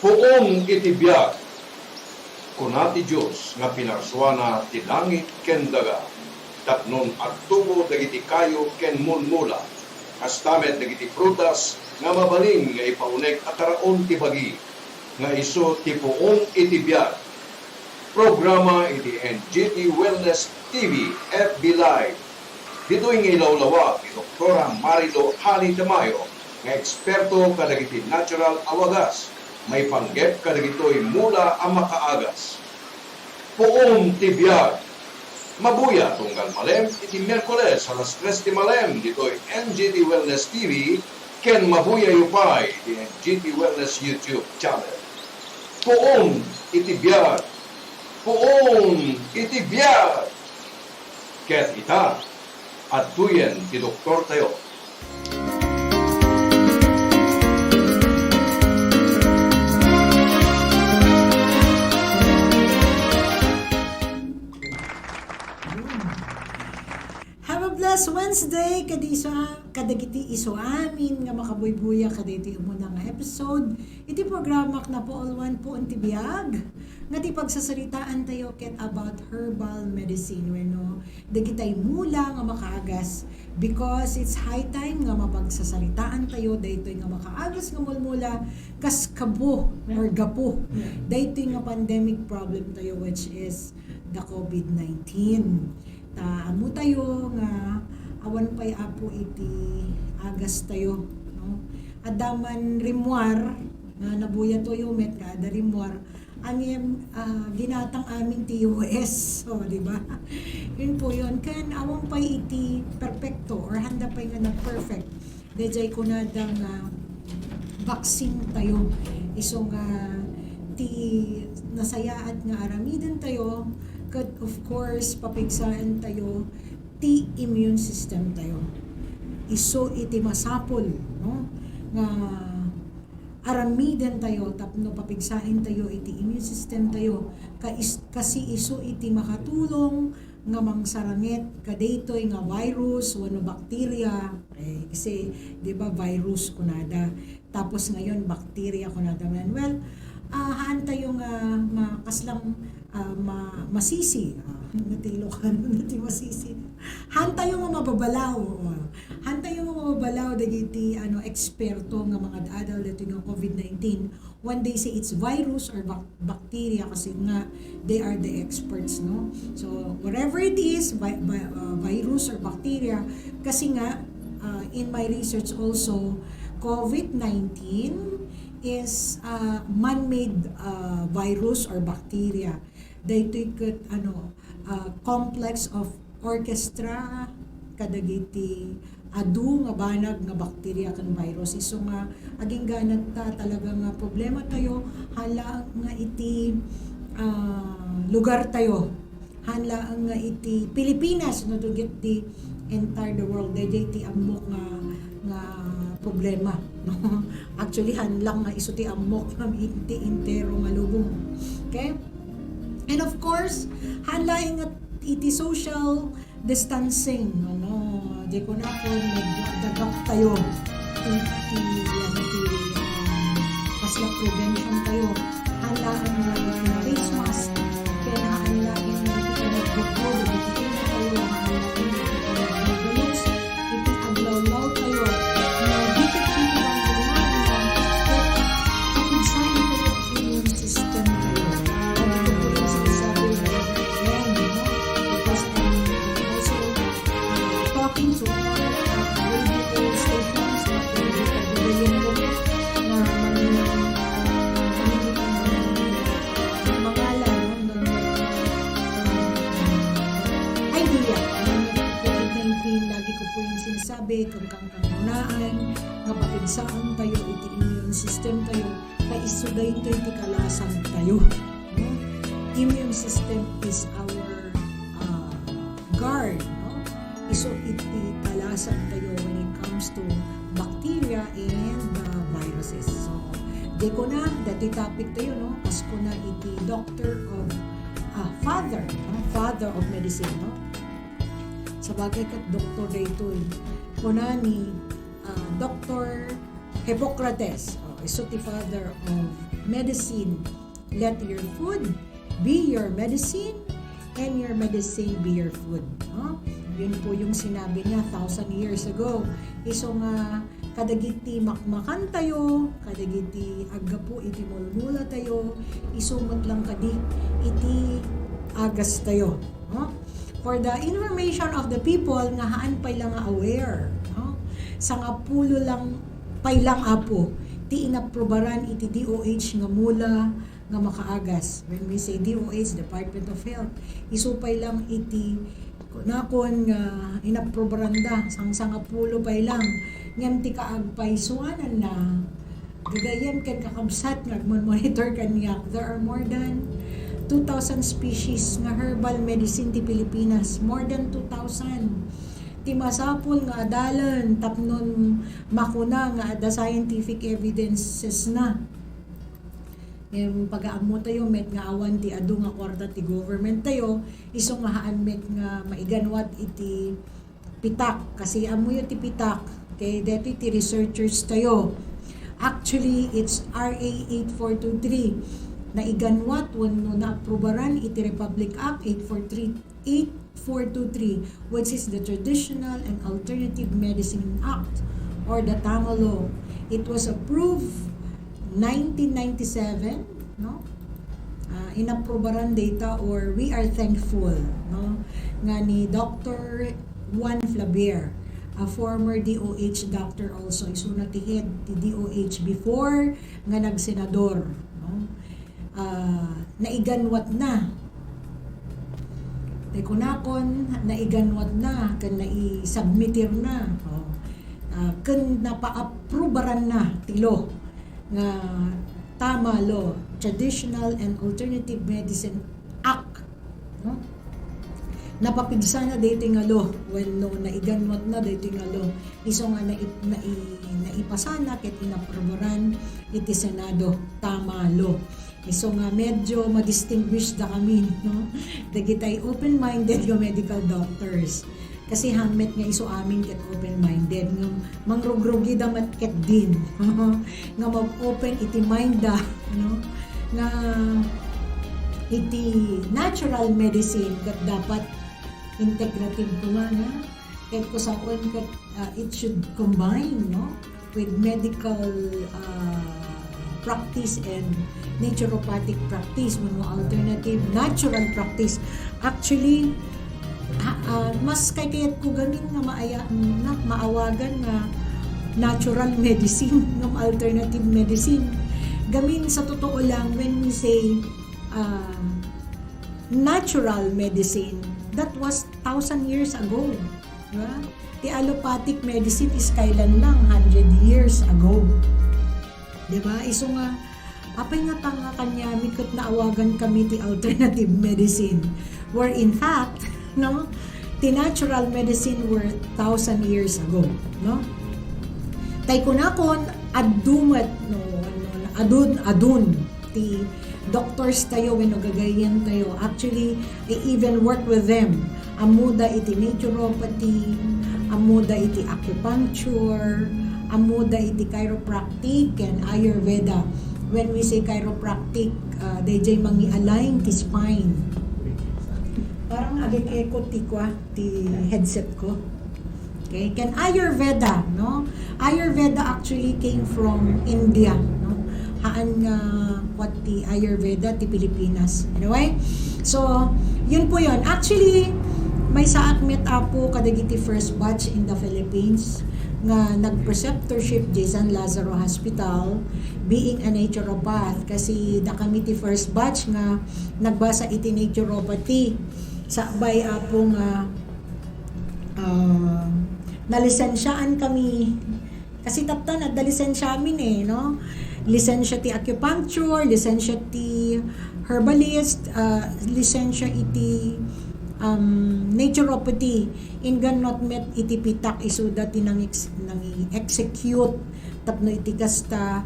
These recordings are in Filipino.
Puong itibiyag, kunati Diyos nga pinarswana ti langit ken daga, tapnon agtubo dagiti kayo ken mulmula, kastamet dagiti prutas nga mabaling nga ipaunek ataraon ti bagi, nga iso ti puong itibiyag. Programa iti NGT Wellness TV FB Live. Dito'y ngailawlawa ni Dr. Marilo Hani Tamayo, nga eksperto kadagiti natural awagas, may panggep kadagito'y mula ang makaagas. Puong tibiyag, mabuya tunggal malem iti Miyerkules alas 3 malem dito'y NGT Wellness TV ken mabuya yupay iti NGT Wellness YouTube channel. Puong itibiyag, puong itibiyag, ket ita at tuyen ti Doktor tayo. Have a blessed Wednesday kadagiti iso amin nga makabuybuya kadagiti umunang episode iti programak na po all-one po ang tibiyag nga ti pagsasaritaan tayo ket about herbal medicine wenno dagitay mula nga makaagas because it's high time nga mapagsasaritaan tayo daytoy nga makaagas nga mulmula kas kabo or gapo daytoy nga pandemic problem tayo which is the COVID-19. Amo tayo nga awan pay apo iti agas tayo no adaman rimwar nga nabuya toyo met kada rimwar ang ginatang amin ti US so di ba yun po yun kan awan pay iti perfecto or handa pay nga na perfect dejay ko na dang vaccine tayo iso nga ti nasayaat nga aramidan tayo kat of course papigsaan tayo ti immune system tayo iso iti masapol no nga aramidan tayo tapno papigsain tayo iti immune system tayo kasi iso iti makatulong nga mangsaranget kadaytoy nga virus wano bakterya kasi di ba virus kunada tapos ngayon bakterya kunada man well haan tayo nga makaslang masisi natilokan nati masisi han tayo nga mababalaw han tayo nga mababalaw dagiti eksperto nga mga adal dito nga COVID-19 one day say it's virus or bacteria kasi nga they are the experts no so whatever it is virus or bacteria kasi nga in my research also COVID-19 is man-made virus or bacteria. Daytoy ket complex of orchestra kadagiti adu nga banag nga bacteria kan virus iso nga aging ganat ta talaga nga problema tayo hala nga iti lugar tayo hala nga iti Pilipinas no to get the entire the world daytoy amok nga problema no actually hanlang nga iso ti amok nga iti intero nga lubong okay and of course hanlaing nga iti social distancing no di ko na po nagdagak tayo iti pasla prevention tayo hanlaing nga iti face mask kaya hanlaing nga iti nagbuko iti na tayo hanlaing nga iti nagbulos iti aglaw-law tayo sinasabi kung kanunaan nga papigsaan tayo iti immune system tayo kay iso daytoy iti kalasan tayo no? Immune system is our guard no? Iso iti kalasan tayo when it comes to bacteria and viruses so di ko na dati topic tayo no as ko na iti doctor of father of medicine no sa bagay kat doktor daytoy kuna ni Dr. Hippocrates, iso ti father of medicine. Let your food be your medicine and your medicine be your food. No? Yun po yung sinabi niya 1,000 years ago. Iso nga kadagiti makmakan tayo, kadagiti agga po iti mulmula tayo, isumot lang kadi iti agas tayo. No? For the information of the people nga haan pay lang aware. No? Sa nga pulo lang pay lang apo, ti inaprobaran iti DOH nga mula nga makaagas. When we say DOH, Department of Health, isupay lang iti nakon nga inaprobaranda sang pulo pay lang ngem ti kaagpay suanan na gagayem ken kakabsat nga monitor kaniya. There are more than 2,000 species nga herbal medicine ti Pilipinas, more than 2,000. Ti masapul nga adalan tapnon makuna nga ada scientific evidences na. Yung pag-aamo tayo, met nga awan ti adu nga kwarta ti government tayo, isong nga haan met nga maiganwat iti pitak. Kasi amo yung ti pitak, kay dito ti researchers tayo. Actually, it's RA 8423 na iganwat when na-aprobaran iti Republic Act 8423, which is the Traditional and Alternative Medicine Act or the TAMA law. It was approved 1997, no? Inaprobaran data or we are thankful, no? Nga ni Dr. Juan Flavier, a former DOH doctor also, isuna ti head ti DOH before nga nagsenador, no? Naiganwat na. Kunakon naiganwat na kan nai-submitir na. Kan napa-aprobaran na tilo nga TAMA law, Traditional and Alternative Medicine Act, no? Napapigsa na dito nga law when no naiganwat na dito nga law iso nga naipasana ket inaprobaran iti Senado TAMA law. Iso nga medyo ma-distinguish da kami, no? Dagitay open-minded nga medical doctors. Kasi hamet nga iso amin ket open-minded nga mangrugrugi da ket din nga mag-open iti mind da, no? Nga iti natural medicine ket dapat integrative kuma na ket kusaon ket it should combine, no, with medical practice and naturopathic practice, alternative natural practice. Actually mas kayat ko gamin nga maawagan nga natural medicine ng alternative medicine. Gamin sa totoo lang when we say natural medicine, that was 1,000 years ago, diba? The allopathic medicine is kailan lang 100 years ago, diba? Iso nga apay nga tanga kanya mikot na awagan kami ti alternative medicine, where in fact, no, the natural medicine were 1,000 years ago, no? Tay kunakon adumat, no, adun ti doctors tayo when gagayan tayo. Actually, I even work with them. Amuda iti naturopathy, amuda iti acupuncture, amuda iti chiropractic and Ayurveda. When we say chiropractic, DJ mangi-align ti spine. Parang agit ekot ti headset ko. Okay, can Ayurveda, no? Ayurveda actually came from India, no? Haan nga what ti Ayurveda ti Pilipinas. Anyway, so yun po yun. Actually, may saakmet apo kadagiti first batch in the Philippines nga nag-preceptorship di San Lazaro Hospital being a naturopath kasi da kami ti first batch nga nagbasa iti naturopathy sa bay apo nga nalisensyaan kami kasi taptan at lisensya amin no? Lisensya ti acupuncture, lisensya ti herbalist, lisensya iti naturopathy. Ingan not met iti pitak isuda ti nang execute tapno iti kasta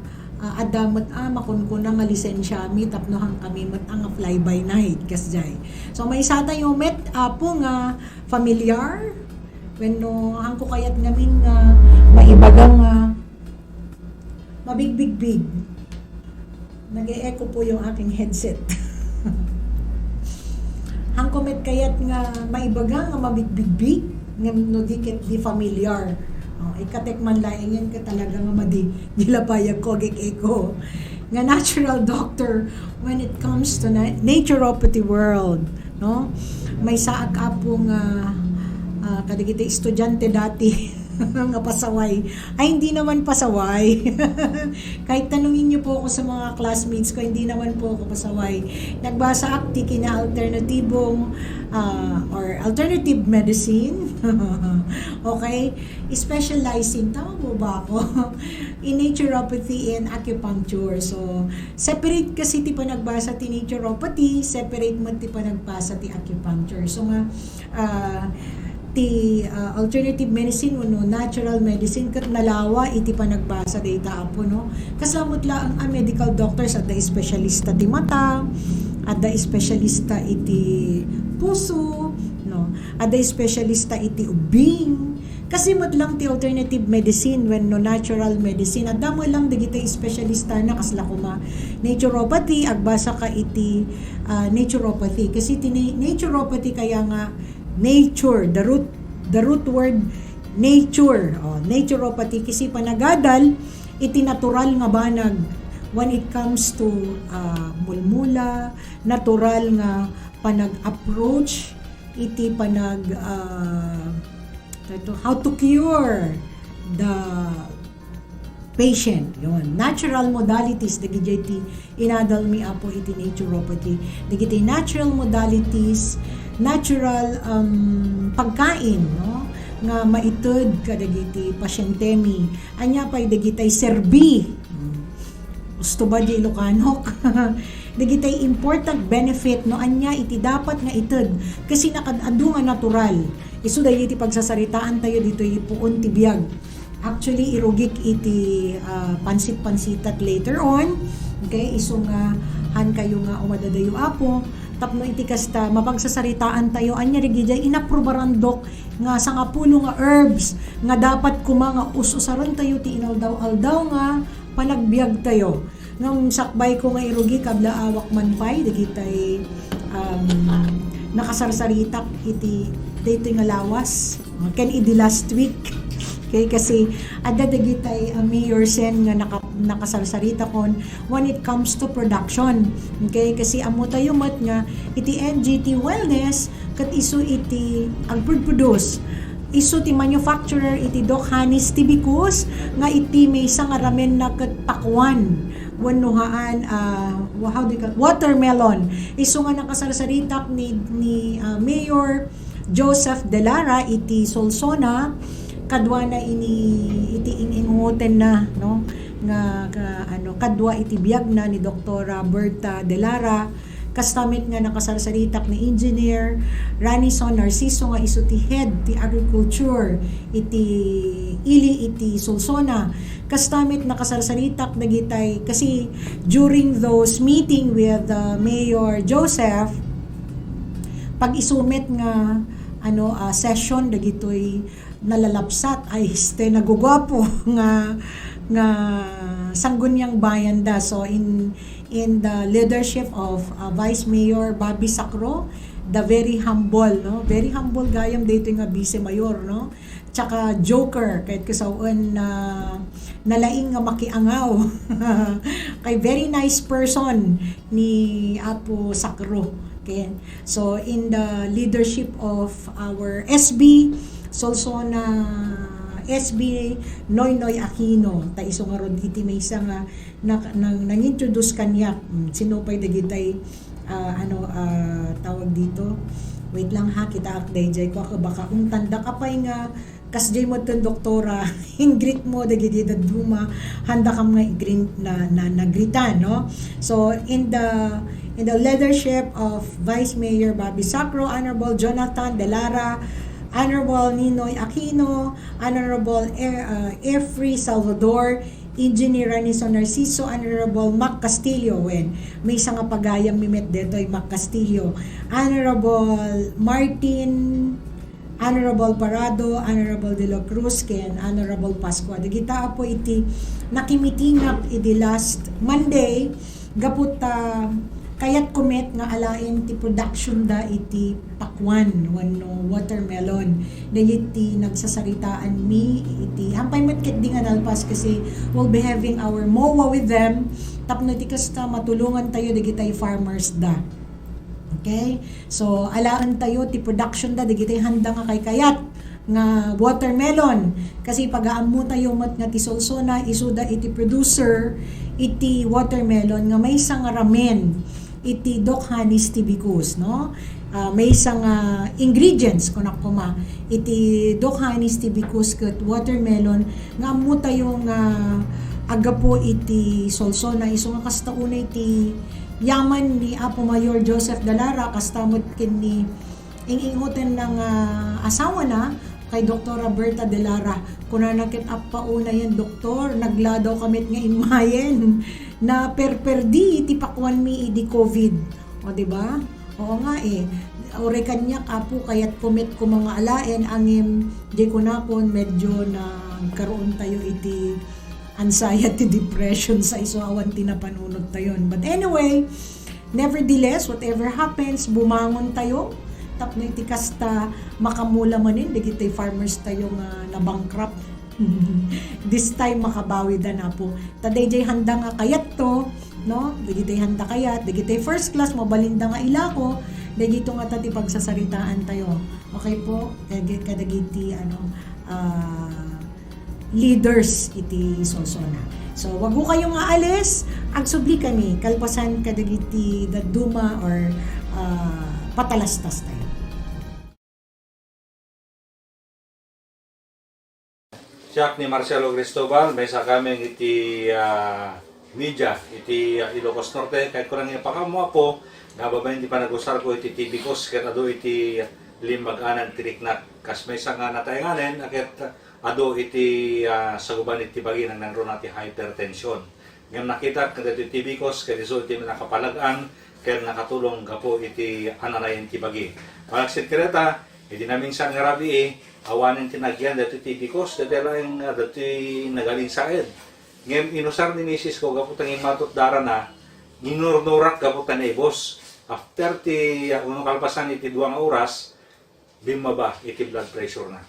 adamot makunkuna nga lisensya mi tapno hang kami met ang fly by night kasjay. So may isa tayo met apo nga familiar when no hang ko kayat ngamin nga maibagang mabigbig-big Nag-e-echo po yung aking headset. Hangkomet kayat nga maibaga nga mabigbig nga no dikit di familiar. Ikatek man laingin ka talaga nga gilapayag ko echo. Nga natural doctor when it comes to naturopathy world, no? May saag apo nga kadigiti estudyante dati nga pasaway. Ay, hindi naman pasaway. Kahit tanungin niyo po ako sa mga classmates ko, hindi naman po ako pasaway. Nagbasa akti kina alternatibong or alternative medicine. Okay? Specializing, tama po ba ako? In naturopathy and acupuncture. So, separate kasi ti pa nagbasa ti naturopathy, separate mo ti pa nagbasa ti acupuncture. So nga, ti alternative medicine no natural medicine kat nalawa iti pa nagbasa data apo no kasamot lang ang medical doctors at the specialista ti mata at the specialista iti puso no at the specialista iti ubing kasi lang ti alternative medicine when no natural medicine at damo lang digiti specialista na kasla kuma naturopathy agbasa ka iti naturopathy kasi ti naturopathy kaya nga nature, the root word nature. Naturopathy kasi panagadal iti natural nga banag when it comes to mulmula, natural nga panag-approach iti how to cure the patient. Yun. Natural modalities dagiti inadal mi apo iti naturopathy. Dagiti natural modalities natural pagkain no nga maitud kadagiti pasyentemi anya pay dagitay serbi gusto ba di Ilocanok dagitay important benefit no anya iti dapat nga itud kasi nakadado nga natural isu dagiti pagsasaritaan tayo dito ipuon ti biag actually irugik iti pansit-pansitat later on okay isu nga han kayo nga umadadayo apo tapno iti kasta mapagsasaritaan tayo anya rigidya inaprubarandok nga sangapulo nga herbs nga dapat kuma nga ususaran tayo ti inaldaw-aldaw nga panagbiag tayo ngam sakbay ko nga irugi kabla awak man pay digitay nakasarsaritak iti daytoy nga lawas ken idi last week okay kasi adda dagitay Mayor Sen nga nakasarsarita kon when it comes to production okay kasi amo tayo mat nga iti NGT Wellness kat isu iti agproduce isu ti manufacturer iti Doc Hanis Tibicus nga iti may isang ramen na kat pakwan wanuhaan how do you call watermelon isu nga nakasarsaritak ni Mayor Joseph Delara iti Solsona kadwa na iti ingoten na no nga kadwa iti biag na ni Dr. Berta Delara kastamit nga nakasarsaritak ni Engineer Ranison Narciso nga isu ti head ti agriculture iti ili iti Solsona kastamit nakasarsaritak dagitay kasi during those meeting with Mayor Joseph pag isumit nga session dagitoy nalalapsat ay nagugwapo nga sanggunyang bayan da so in the leadership of Vice Mayor Bobby Sacro the very humble gayam dito nga vice mayor no tsaka joker kahit kasawan na nalaing nga makiangaw kay very nice person ni Apo Sacro okay so in the leadership of our SB Solsona SB Noynoy Aquino ta iso nga ron iti may isa nga nang-introduce kanya sinupay dagitay tawag dito wait lang ha kita akday ko baka tanda ka pay nga kasjay mo ten doktora ingrit mo dagiti daduma handa ka nga green na nagritan no so in the leadership of Vice Mayor Bobby Sacro, Honorable Jonathan Delara, Honorable Ninoy Aquino, Honorable Efri Salvador, Engineer Ranison Narciso, Honorable Mac Castillo, may isang pagayang mimit dito ay Mac Castillo, Honorable Martin, Honorable Parado, Honorable De La Cruz, ken Honorable Pascua. Dagita po iti nakimitingap iti last Monday gapot kayat kumet nga alain ti production da iti pakwan wano watermelon na iti nagsasaritaan mi iti hampay matket di nga nalpas kasi we'll be having our MOA with them tapno iti kasta matulungan tayo digitay farmers da. Okay? So alaan tayo ti production da digitay handa nga kay kayat nga watermelon kasi pag-aammo tayo mat nga ti solsona isuda iti producer iti watermelon nga may isang ramen iti Doc Hanis Tibicus no may isang ingredients kuno kuma iti Doc Hanis Tibicus ket watermelon nga ammo tayo nga agapo iti solsona iso nga kasta una iti yaman ni Apo Mayor Joseph Dalara kastamot ken ni ingoten ng asawa na kay Dr. Berta Delara kuna nakit pauna yan doktor nagladaw kamit nga imayen na perperdi iti pakwan mi idi COVID o di ba oo nga ore kanya kapo kayat kumit ko mga alaen angim di ko nakon medyo na karoon tayo iti anxiety depression sa iso awan tinapanunod tayon but anyway nevertheless whatever happens bumangon tayo tapno iti kasta makamula manin digitay farmers tayo nga na-bankrupt this time makabawi da na po taday jay handa nga kayat to no digitay handa kayat digitay first class mabalinda nga ilako digito nga tati pagsasaritaan tayo okay po kadagiti leaders iti solsona so wag ko kayong aalis agsubli kami kalpasan kadagiti daduma or patalastas tayo. Siak ni Marcelo Cristobal, may sa kami iti media, iti Ilocos Norte, kahit kurang ipakamu po, nababayin ti panagusar ko iti Tibicus, kahit ado iti limag-anan tiriknak, kas may sa nga natayanganin, kahit ado iti saguban iti bagi ng nangro nati hypertension. Ngayon nakita, kahit iti Tibicus, kahit iso iti nakapalagaan, kahit nakatulong kapo iti ananayin ti bagi. Palaksit kireta, iti naming sang ngarabi awanin tinagyan dati Tibicus, dati lang dati nagaling sa ed. Ngayon inusar ni misis ko, kaputang imatot dara na, ginurnurak kaputan na ibos. After ti, unong kalpasan iti 2 oras, bimaba iti blood pressure na.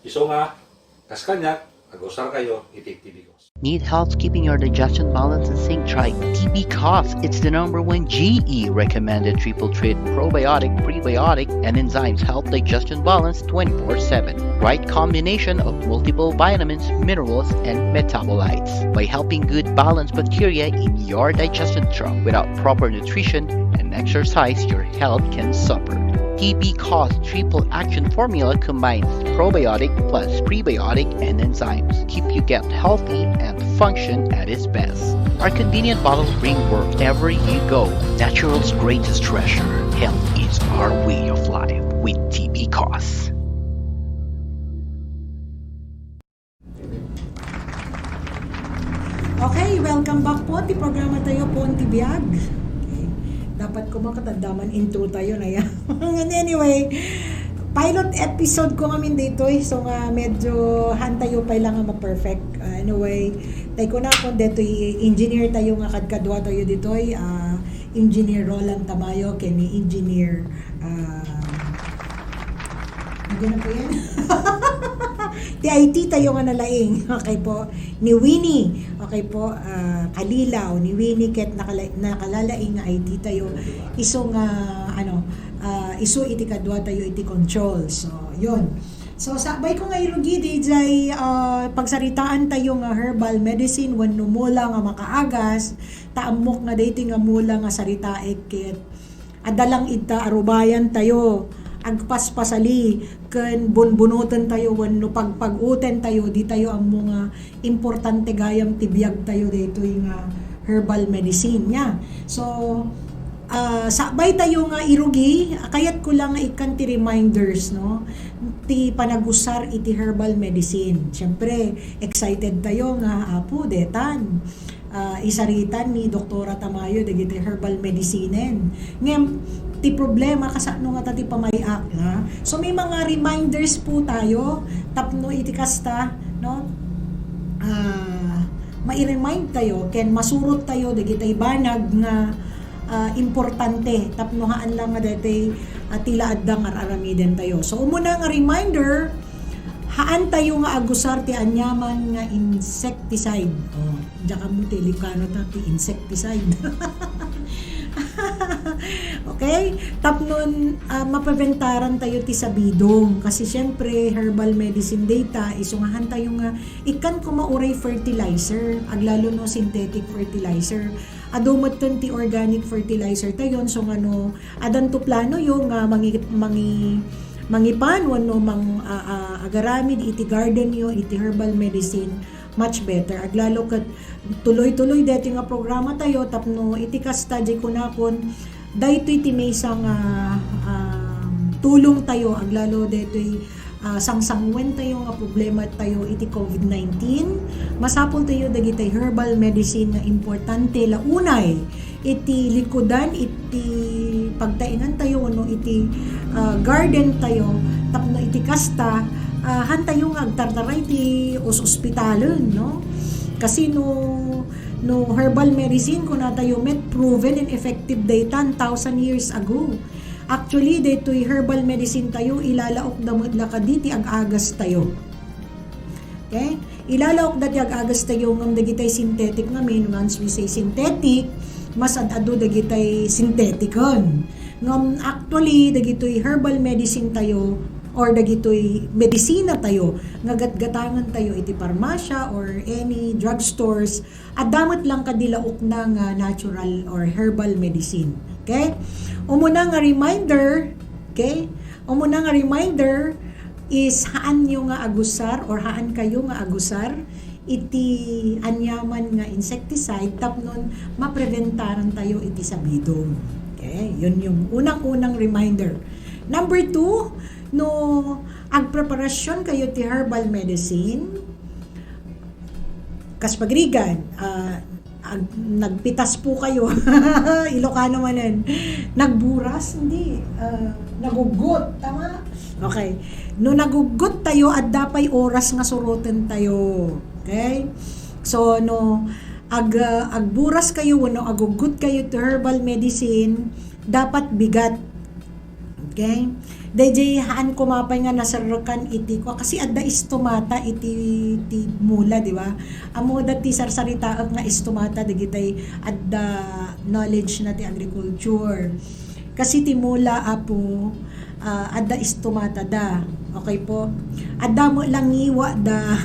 Iso nga, kas kanyak, agusar kayo, iti Tibicus. Need help keeping your digestion balanced and sync? Try TB-Cos. It's the #1 GE recommended triple treat probiotic, prebiotic, and enzymes help digestion balance 24/7. Right combination of multiple vitamins, minerals, and metabolites by helping good balance bacteria in your digestion tract. Without proper nutrition and exercise, your health can suffer. TB-Cos triple action formula combines probiotic plus prebiotic and enzymes. Keep you gut healthy and function at its best. Our convenient bottle bring wherever you go. Natural's greatest treasure. Health is our way of life with TB-Cos. Okay, welcome back po ti programa tayo po ang Tibiyag. Dapat ko makatadaman intro tayo na yan. Anyway, pilot episode ko kami dito so nga medyo hantayo pa lang nga ma-perfect. Anyway, tayo ko na kung dito engineer tayo nga kadkadwa tayo dito Engineer Roland Tamayo kini Engineer ano na po yan? IT tayo nga nalaing. Okay po. Ni Winnie. Okay po. Kalilaw. Ni Winnie ket nakalalaing nga IT tayo. Iso nga iso iti kadwa tayo iti control. So, yun. So, sabay ko nga irugi DJ pagsaritaan tayo nga herbal medicine wenno mula nga makaagas taamok nga dating nga mula nga saritae ket adalang ita arubayan tayo agpaspasali ken bunbunutan tayo wenno pagpaguten tayo di tayo ang mga importante gayam tibiyag tayo dito nga herbal medicine nya. So sabay tayo nga irugi kayat ko lang nga ikan ti reminders no ti panagusar iti herbal medicine. Syempre excited tayo nga apo detan isaritan ni Doktora Tamayo dagiti herbal medicine. Ngem ti problema kasano nga tati pamayak na. So may mga reminders po tayo tapno iti kasta no. mai-remind tayo ken masurot tayo dagitay banag nga importante tapnohaan lang nga daytoy tila addang aramiden tayo. So umuna nga reminder, haan tayo nga agusar ti anyaman nga insecticide. Oh, diyan ka mo delikano ta ti insecticide. Okay? Tapnon mapaventaran tayo ti sabidong kasi syempre herbal medicine data isungahan tayo nga ikan ko mauray fertilizer aglalo no synthetic fertilizer adumaton ti organic fertilizer tayon so ngano adan to plano yung mangipan wano agaramid iti garden yo iti herbal medicine much better aglalo ket tuloy-tuloy deti nga programa tayo tapno iti kasta di kunakon daytoy ti maysa nga tulong tayo aglalo daytoy sangsangwen tayo nga problema tayo iti COVID-19 masapol tayo dagitay herbal medicine nga importante launay iti likodan iti pagtainan tayo no iti garden tayo tapno iti kasta han tayo nga agtartaray ti ospitalon no kasi no herbal medicine kuna tayo met proven and effective data 1,000 years ago. Actually, daytoy herbal medicine tayo ilalaok damod lakadi ti ag-agas tayo. Okay? Ilalaok dati ag-agas tayo ngam dagitay synthetic ngamin. Once we say synthetic, mas adado dagitay syntheticon. Ngam actually dagitoy herbal medicine tayo or dagitoy medisina tayo nga gatgatangan tayo iti parmasya or any drugstores at damot lang kadilaok na nga natural or herbal medicine. Okay? Umuna nga reminder, okay? Umuna nga reminder is haan nyo nga agusar or haan kayo nga agusar iti anyaman nga insecticide tapnon mapreventaran tayo iti sabidong. Okay? Yun yung unang-unang reminder. Number 2, no agpreparasyon kayo ti herbal medicine kas pagrigan nagpitas po kayo Ilocano manen nagburas hindi nagugot tama okay no nagugot tayo at dapay oras nga suruten tayo okay so no agburas kayo no agugot kayo ti herbal medicine dapat bigat okay DJ haan kumapay nga nasarakan iti ko kasi adda istomata iti mula di ba? Amo dati sarsarita nga istomata digitay adda knowledge na ti agriculture. Kasi ti mula apo adda istomata da. Okay po? Adda mo lang iwa da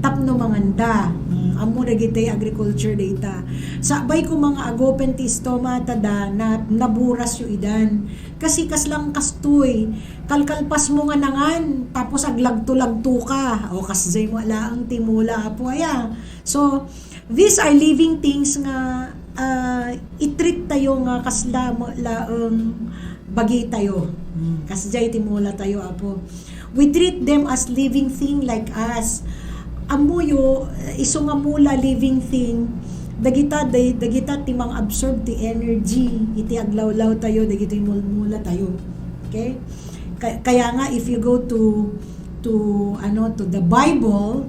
tapno manganda. Amo dagitay agriculture data. Sabay ko mga agopen ti istomata da na naburas yu idan. Kasi kaslang kastoy kalkalpas mo nga nangan tapos aglagto-lagto ka o kasjay mo laang timula po aya so these are living things nga i-treat tayo nga kasla mo laang bagi tayo kasjay timula tayo apo we treat them as living thing like us amuyo iso nga mula living thing dagita timang absorb ti energy iti aglawlaw tayo dagito mula tayo okay kaya nga if you go to the Bible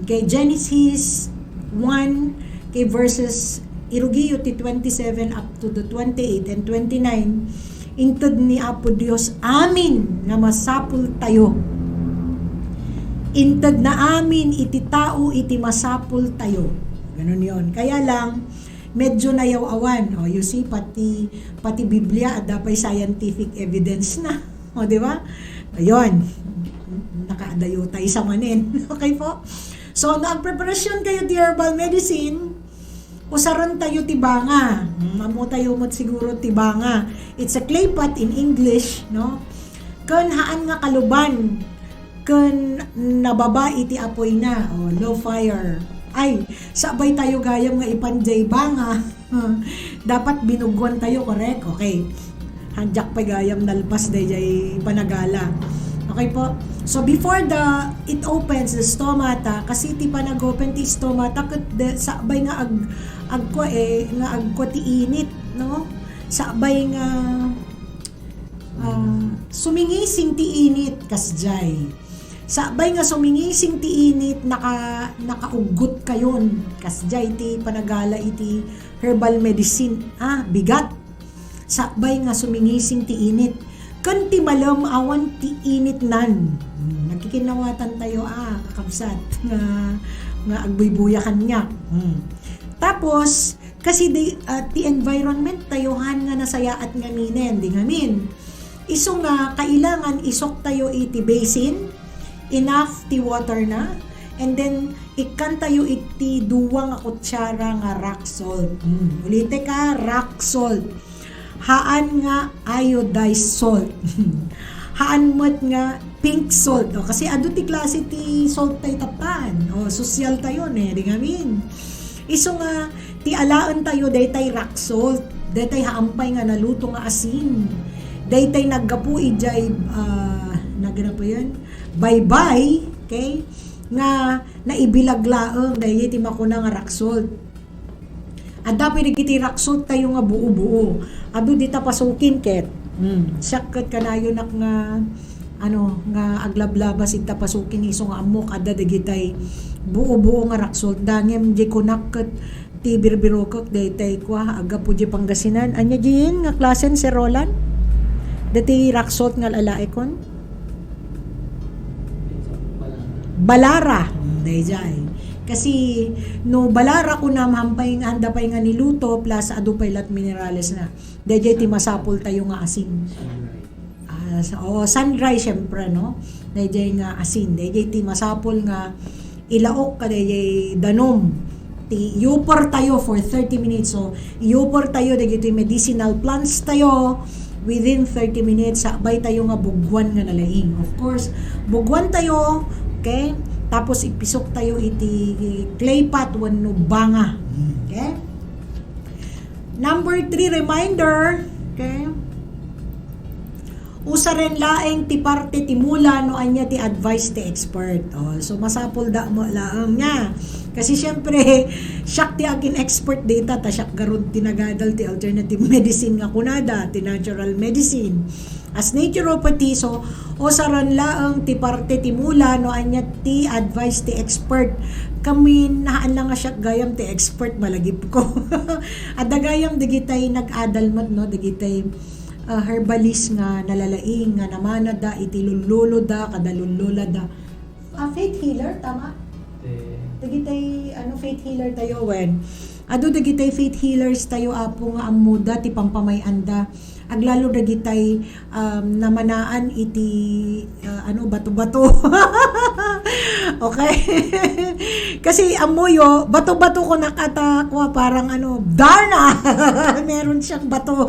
okay Genesis 1 okay verses irugiyo ti 27 up to the 28 and 29 inted ni Apo Dios amin nga masapul tayo inted na amin iti tao iti masapul tayo. Ganun yon. Kaya lang, medyo nayaw-awan. O, you see, pati Biblia at dapay scientific evidence na. O, di ba? Ayun. Nakaadayo tayo sa manin. Okay po? So, nagpreparasyon kayo di herbal medicine, usaron tayo tibanga. Mamu tayo mo siguro tibanga. It's a clay pot in English, no? Kun haan nga kaluban, kun nababa iti apoy na, o, low fire. Ay, sabay tayo gayam nga ipanjay banga. Dapat binugwan tayo, correct? Okay. Hanjak pa gayam nalpas day panagala. Okay po? So before it opens the stomata, kasi ti panag-open ti stomata, sabay nga agko ti init, no? Sabay nga sumingising ti init kasjay. Sabay nga sumingising ti init, nakaugot kayon. Kasjay ti panagala iti herbal medicine. Bigat. Sabay nga sumingising ti init. Kan ti malam awan ti init nan. Nagkikinawatan tayo, kakabsat. Nga agbuybuyakan niya. Tapos, kasi ti environment tayohan nga nasayaat nga minen, di ngamin. Iso nga, kailangan isok tayo iti basin, enough ti water na, and then ikan tayo iti duwang kutsara nga rock salt. Ulite ka, rock salt. Haan nga iodized salt. Haan mo't nga pink salt. Kasi ado ti klase ti salt tayo tapan. Social tayo di ngamin. Iso nga, ti alaan tayo daytay rock salt. Daytay haampay nga naluto nga asin. Daytay naggapu ijay nagana yan? Bye-bye, okay? Nga naibilaglaang dahil ti makuna nga rock salt. At dapat iti rock salt tayo nga buo-buo. Ado dita pasukin ket. Sakit kanayo nak nga nga aglablabas ita pasukin iso nga amok adda digitay buo-buo nga rock salt. Dangem di kunak ket ti birbirokok daytay kwa aga po di Pangasinan. Anya diin nga klasen si Roland? Dati rock salt nga lalaikon? Balara. Dayjay. Kasi no balara ko na mahampay nga anda pay nga niluto plus adu pay lat minerales na. Dayjay ti masapol tayo nga asin. Sunrise syempre no. Dayjay nga asin. Dayjay ti masapol nga ilaok ka dayjay danom. Ti yupor tayo for 30 minutes. So yupor tayo dayjay ti medicinal plants tayo. Within 30 minutes sabay tayo nga bugwan nga nalaing. Of course, bugwan tayo. Okay? Tapos ipisok tayo iti clay pot wenno banga. Okay? Number 3 reminder, okay? Usa ren laeng ti parte ti mula no anya ti advice ti expert. So masapol da mo laang nya. Kasi syempre, siyak ti akin expert data ta siyak garud tinagadal ti alternative medicine nga kunada, ti natural medicine. As naturopathy, so osaran laang ti parte ti mula no anya ti advice ti expert. Kami naan lang nga siya gayam ti expert malagip ko. At dagayam digitay nag-adalmat no digitay herbalist nga nalalaing nga namana da iti lululo da kada lulula da. Faith healer tama? Digitay faith healer tayo wen. Ado digitay faith healers tayo apo nga amuda ti pampamayanda. Aglalo dagitay namanaan iti bato-bato. Okay? Kasi amoyo, bato-bato ko nakatakwa parang darna. Meron siyang bato.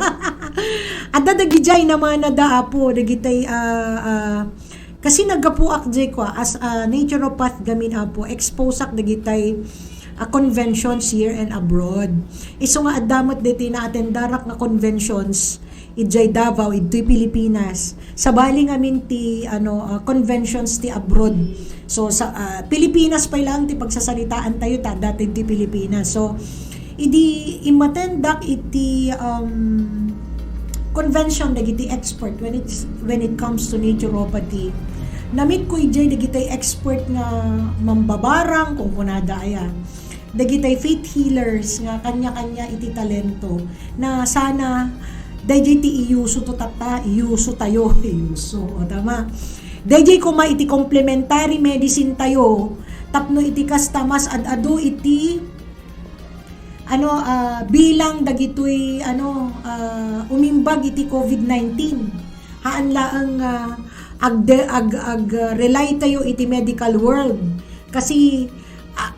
At dagijay naman na daapo dagitay kasi nagapuak jay ko as a naturopath gamin apo exposak dagitay conventions here and abroad. Iso nga adamot diti na atendarak nga conventions ijay Davao ito'y Pilipinas. Sabali ngamin ti conventions ti abroad. So sa Pilipinas pa lang ti pagsasaritaan tayo ta dati ti Pilipinas. So idi imatendak iti convention dagiti expert when it comes to naturopathy. Namit ko ijay dagiti expert nga mambabarang kung kunada ayan. Dagiti faith healers nga kanya-kanya iti talento na sana dayjay ti iyuso to tata, iyuso tayo, iyuso, tama. Dayjay kuma iti complementary medicine tayo, tapno iti kastamas ad-ado iti bilang dagitoy umimbag iti COVID-19. Haan laang rely tayo iti medical world kasi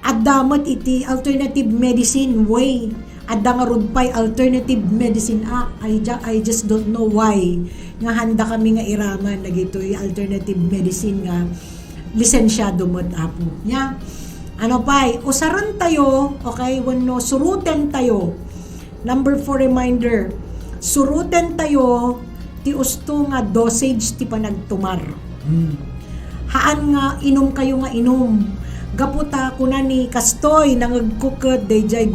adamot iti alternative medicine way. Adda nga rudpay alternative medicine act. I just don't know why nga handa kami nga iraman dagitoy alternative medicine nga lisensyado mod apo nya. Usaran tayo, okay, wenno suruten tayo. Number 4 reminder, suruten tayo ti usto nga dosage ti panagtumar. Haan nga inom kayo nga inom. Gaputa kuna ni kastoy nangagkukot dayjay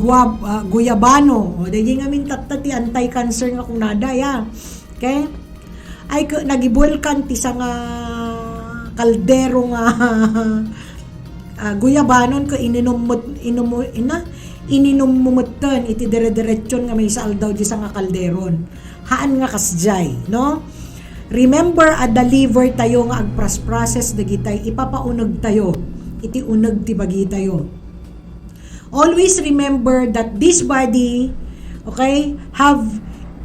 guyabano. Dayjay ngamin tatati anti-cancer nga kunada ya. Okay? Ay nagiboil kan ti nga kaldero nga guyabanon ko ininumumutan iti dire-diretsyon nga may saal daw di sa nga kalderon. Haan nga kasjay, no? Remember, deliver tayo nga agpras-process dagitay ipapaunog tayo. Iti uneg ti bagi tayo. Always remember that this body, okay, have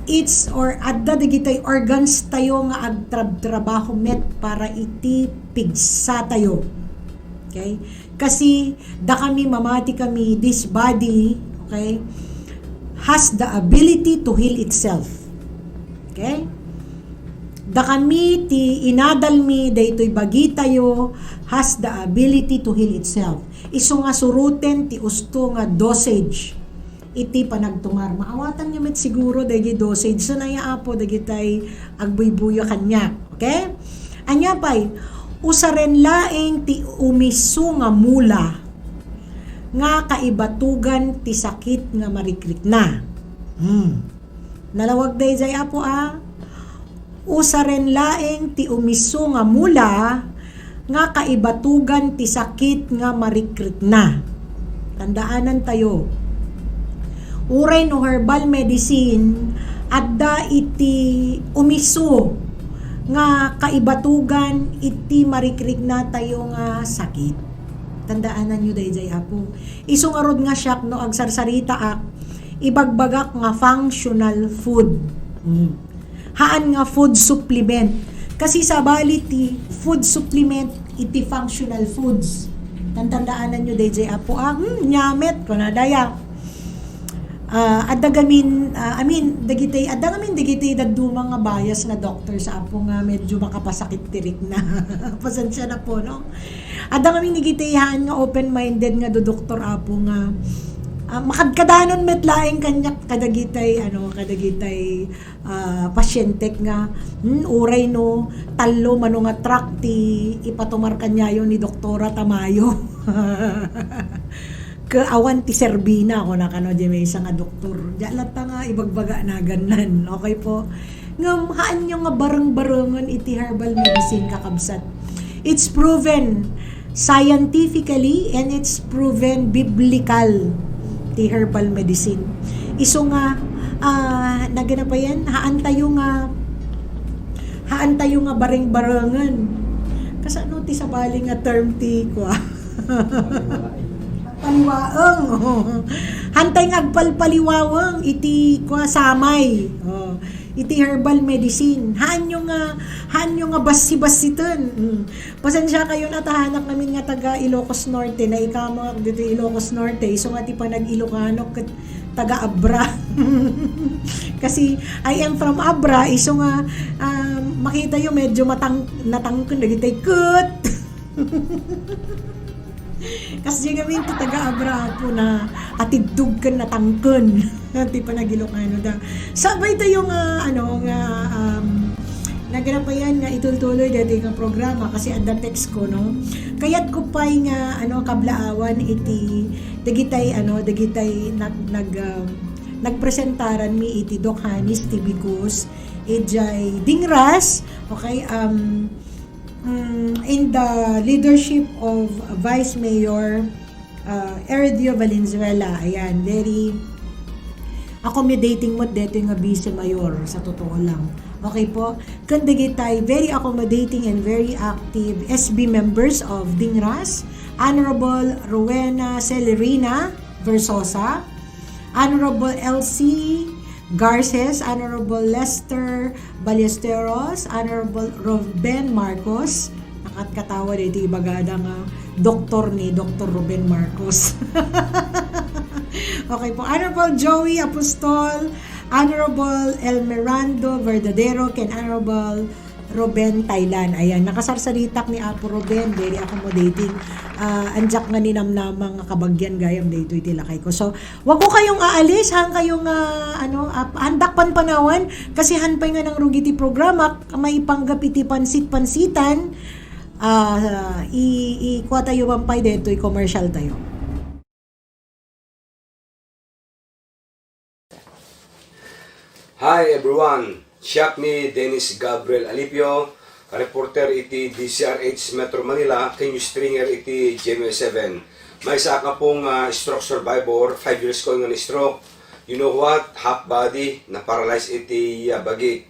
its or adda dagitay organs tayo nga agtrabaho met para iti pigsa tayo. Okay? Kasi da kami mamati kami, this body, okay, has the ability to heal itself. Okay? Da kami ti inadalmi daytoy bagi tayo has the ability to heal itself. Isu nga suruten ti usto nga dosage iti panagtumar. Maawatan nyo met siguro dagi dosage sa nayaapo dagi tay agbuybuyo kanya. Okay? Anya pay usaren laeng ti umisu nga mula nga kaibatugan ti sakit nga marikrik na. Nalawag day jay apo usaren laeng ti umisu nga mula nga kaibatugan ti sakit nga marikrik na. Tandaanan tayo. Uray no herbal medicine adda iti umisu nga kaibatugan iti marikrik na tayo nga sakit. Tandaanan nyo dayjay apo. Isu nga rod nga siyak no agsarsarita ibagbagak nga functional food. Haan nga food supplement. Kasi sa bali ti food supplement iti functional foods. Tandaanan nyo dayjay apo nyamet ko na daya. Adagamin dagitay daddu mga bias na doktor sa apo nga medyo makapasakit tirik na. Pasensya na po, no? Adagamin digitayahan nga open-minded nga do doktor apo nga makadkadanon met laeng kanyak kadagitay pasyente nga uray no tallo mano nga track ti ipatumar kanyayo ni Doktora Tamayo. Kaawan ti Serbina ako na kano di may isang nga doktor. Diyalat nga ibagbaga na ganan. Okay po. Ngam haan nyo nga bareng-barengon iti herbal medicine kakabsat. It's proven scientifically and it's proven biblical ti herbal medicine. Iso nga nagana pa yan haan tayo nga bareng-barengon. Kasano ti sabali nga term ti kwa? Paliwaang. Hantay nga agpalpaliwawang iti kwa samay. Iti herbal medicine. Haan nyo nga basi-basitan. Pasensya kayo na tahanak namin nga taga Ilocos Norte na ikama dito Ilocos Norte. So nga ti panag-Ilocano taga Abra. Kasi I am from Abra. Iso nga makita yung medyo natangkon nagitay kut. Kasi gamin to taga Abra po na atidug kan natangkon. Ti panagilokano da. Sabay tayo nga naganapayan nga itultuloy dati nga programa kasi adda text ko no. Kayat ko pay nga kablaawan iti dagitay nagpresentaran mi iti Doc Hanis Tibicus ejay Dingras, okay, in the leadership of Vice Mayor Erdio Valenzuela. Ayan, very accommodating mo dito nga Vice Mayor sa totoo lang. Okay po? Kandigitay, very accommodating and very active SB members of Dingras, Honorable Rowena Celerina Versosa, Honorable LC Garces, Honorable Lester Ballesteros, Honorable Ruben Marcos, nakatkatawa dito ibagada nga doktor ni Dr. Ruben Marcos. Okay po, Honorable Joey Apostol, Honorable Elmerando Verdadero, and Honorable Ruben Thailand. Ayan, nakasarsaritak ni Apo Ruben, very accommodating. Anjak nga ninamnamang kabagyan gayam dito itilakay ko. So, wag ko kayong aalis, hang kayong handak panpanawan, kasi hanpay nga ng rugiti programa, may panggap iti pansit-pansitan, ikuha tayo mampay dito, i-commercial tayo. Hi everyone, siya mi Dennis Gabriel Alipio reporter iti DCRH Metro Manila, Kenyo Stringer iti GMA7. May isa ka pong stroke survivor, 5 years ko nga stroke. You know what? Half body, na-paralyze iti bagi.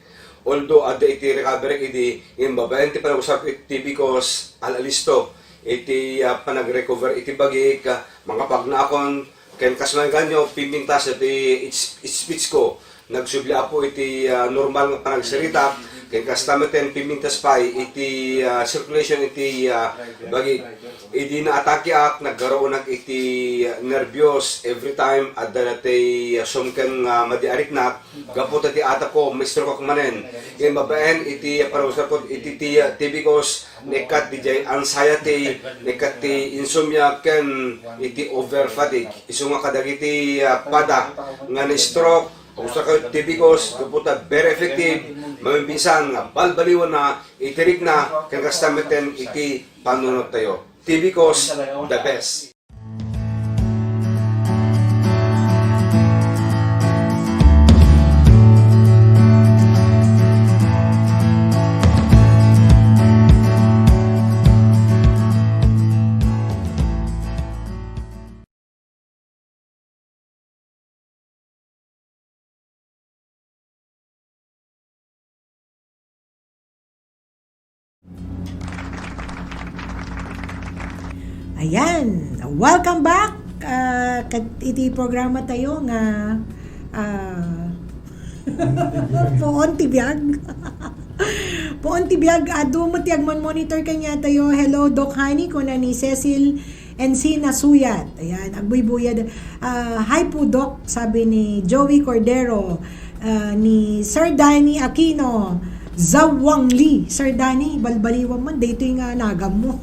Although ada iti recovery iti, yung babayan ti panag-usap iti because alalisto, iti panag-recover iti bagi, mga pagnakon, ken kasman ganyo, pimpintas iti speech ko. Nagsubli po iti normal nga panagsalita, ken kastameten pimintas pay iti circulation iti bagi. Idi na atake ak nagkaroon nak iti nervyos every time adda natay sumken madiarik na gapot iti ata ko stroke ko manen. Ken babaen iti parusap ko iti tibikos nekat di anxiety, nekat ti insomnia ken iti over fatigue. Isu nga kadagiti pada nga ni stroke usa ka tibikos kaputa very effective mamimpisan nga balbaliwan na itirik na ken kastameten iti panunod tayo. Tibikos the best. Ayan, welcome back. Iti programa tayo nga Poon Tibiyag. Poon Tibiyag, adu mo tiyagman monitor kanya tayo. Hello, Doc Hani, kuna ni Cecil NC Nasuyat. Ayan, agbuybuya. Hi po, Doc, sabi ni Joey Cordero, ni Sir Danny Aquino, Zawang Lee. Sir Danny, balbaliwan man, dito yung nagam mo.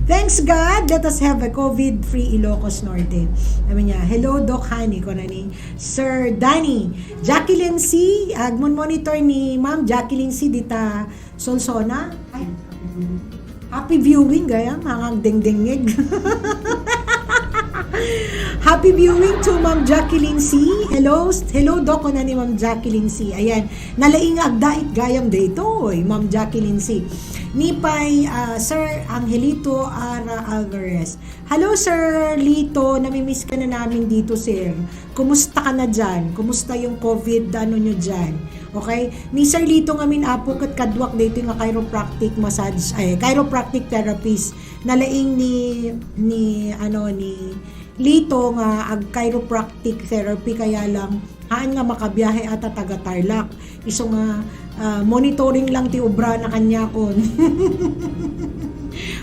Thanks God, let us have a COVID-free Ilocos Norte. Sabi niya, hello Doc Hani, ko na ni Sir Danny. Jacqueline C, agmon monitor ni Ma'am Jacqueline C, dita Solsona. Ay, happy viewing, gaya, hangang ding-dingig. Happy viewing to Ma'am Jacqueline C. Hello Doc, ko na ni Ma'am Jacqueline C. Ayan, nalaing agdait gayam dito, Ma'am Jacqueline C. Nipay, Sir Angelito Ara Alvarez. Hello, Sir Lito. Namimiss ka na namin dito, Sir. Kumusta ka na dyan? Kumusta yung COVID, nyo dyan? Okay? Ni Sir Lito ngamin apo kat kadwak dito nga chiropractic massage, chiropractic therapist. Nalaing ni Lito nga ag chiropractic therapy kaya lang haan nga makabiyahe ata taga Tarlac. Iso nga monitoring lang ti obra na kanya kon.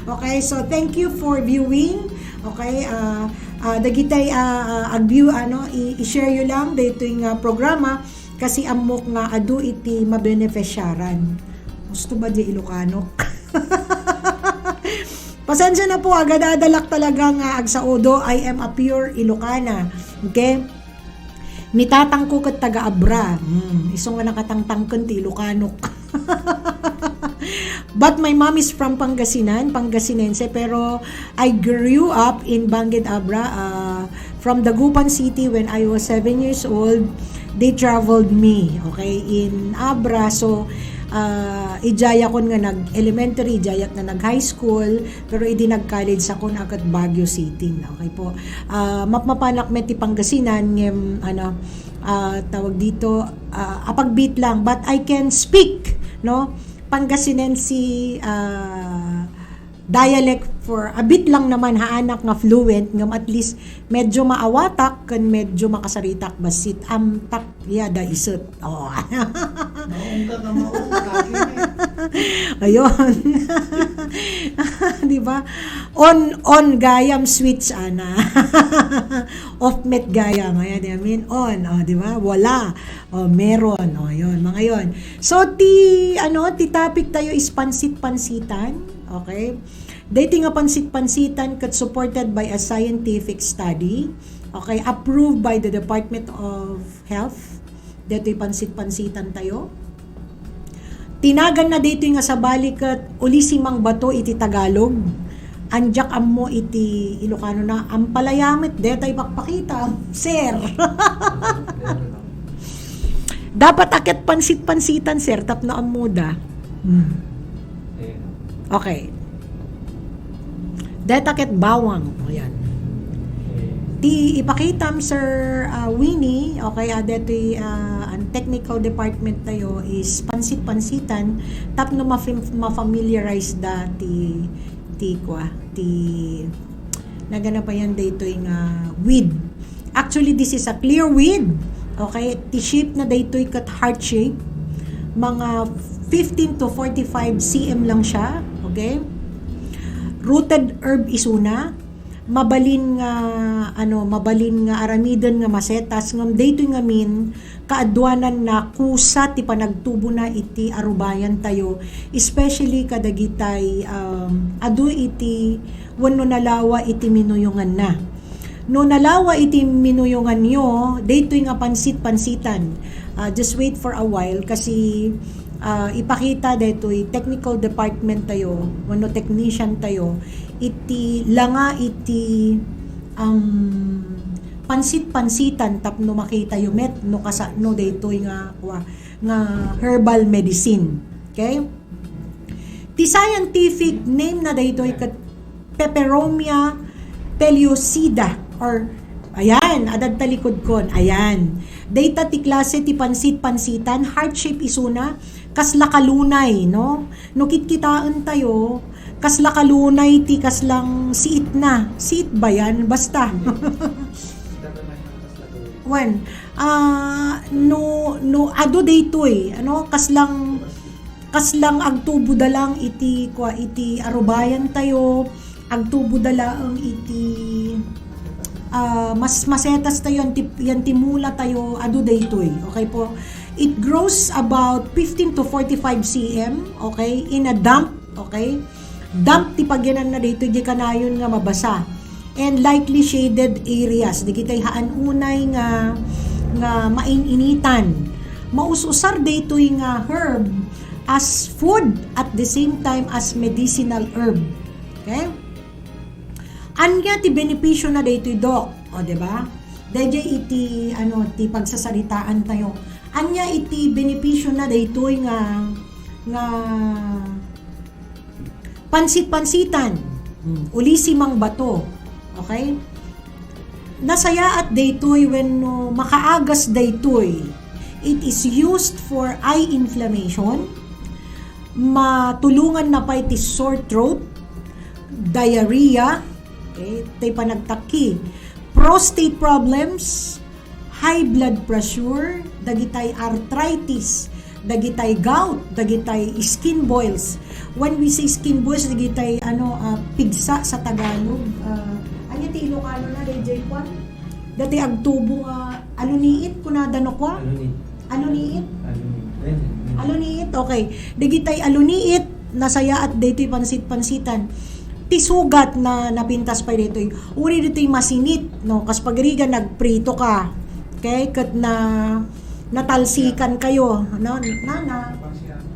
Okay, so thank you for viewing. Okay, dagitay ag-view i-share yo lang dito yung programa kasi amok nga adu iti mabeneficiaran. Gusto ba di Ilocano? Pasensya na po, agad adalak talaga nga agsaudo. I am a pure Ilocana. Okay? Nitatang ko kat taga-abra. Iso nga nakatangtangkan ti Ilocano. But my mom is from Pangasinan, Pangasinense, pero I grew up in Bangued Abra. From Dagupan City when I was 7 years old, they traveled me, okay, in Abra. So, ijaya kon nga nag-elementary, ijaya na nag-high school, pero idi nag-college ako na agad Baguio City. Okay po. Mapmapanak met ti Pangasinan, ngem, tawag dito, apagbit lang, but I can speak, no? Pangasinense dialect for a bit lang naman haanak nga fluent ngam at least medyo maawatak kan medyo makasaritak basit amtak yada isut. Oh. Ayun. Di ba? On gayam switch ana. Off met gayam. Ayan, I mean on, di ba? Wala. Meron. Yun, mga yon. So ti topic tayo is pansit-pansitan. Okay? Dating nga pansit-pansitan kat supported by a scientific study. Okay, approved by the Department of Health. Dito'y pansit-pansitan tayo. Tinagan na dito nga sa balikat ulisimang bato iti Tagalog. Anjak ammo iti Ilocano na ampalayamit detay pakpakita. Sir. Dapat akit pansit-pansitan, sir, tapno ang muda. Okay. Dahil akit bawang. Ayan. Di ipakitam, Sir Winnie, okay, deto'y ang technical department tayo is pansit-pansitan, tapno ma-familiarize da ti nagana pa yan deto'y nga weed. Actually, this is a clear weed. Okay, ti shape na deto'y kat heart shape. Mga 15 to 45 cm lang siya. Okay? Rooted herb isuna. Mabalin nga aramidon nga masetas ngam daytoy ngamin kaadwanan na kusa ti panagtubo na iti arubayan tayo, especially kadagitay adu iti wenno nalawa iti minuyungan na. No nalawa iti minuyungan nyo, daytoy nga pansit-pansitan. Just wait for a while kasi ipakita daytoy technical department tayo, wenno technician tayo, iti langa iti pansit-pansitan tapno makita yung met no kasano daytoy nga herbal medicine. Okay? Ti scientific name na daytoy kat Peperomia pellucida or ayan, adad talikod kon. Ayan. Data ti klase ti pansit-pansitan, heart shape isuna, kasla kalunay, no? No kitkitaan tayo, kasla kalunay ti kaslang siit na. Siit ba yan? Basta. When no ado daytoy, ano kaslang agtubo dalang iti arubayan tayo, agtubo dalang iti mas masetas tayo yan timula tayo ado daytoy. Okay po, it grows about 15 to 45 cm, okay, in a dump. Okay, dump ti pagyanan na daytoy di kanayon nga mabasa and lightly shaded areas di kitay haan unay nga maininitan. Maususar daytoy nga herb as food at the same time as medicinal herb. Okay, anya ti benepisyo na daytoy, Doc, o di ba? Dayjay iti ti pagsasaritaan tayo. Anya iti benepisyo na daytoy nga pansit-pansitan. Ulisimang bato. Okay? Nasaya at daytoy when makaagas daytoy. It is used for eye inflammation. Matulungan na pa iti sore throat, diarrhea, okay, tay panagtaki, prostate problems, high blood pressure, dagitay arthritis, dagitay gout, dagitay skin boils. When we say skin boils, dagitay pigsa sa Tagalog. Anya ti Ilocano na DJ Juan? Dati agtubo aluniit kunadano kwa? Aluniit. Aluniit, okay. Dagitay aluniit, nasaya at daytoy pansit-pansitan. Tisugat na napintas pa dito. Uri dito masinit, no? Kas pagriga nagprito ka. Okay? Kat natalsikan kayo, no?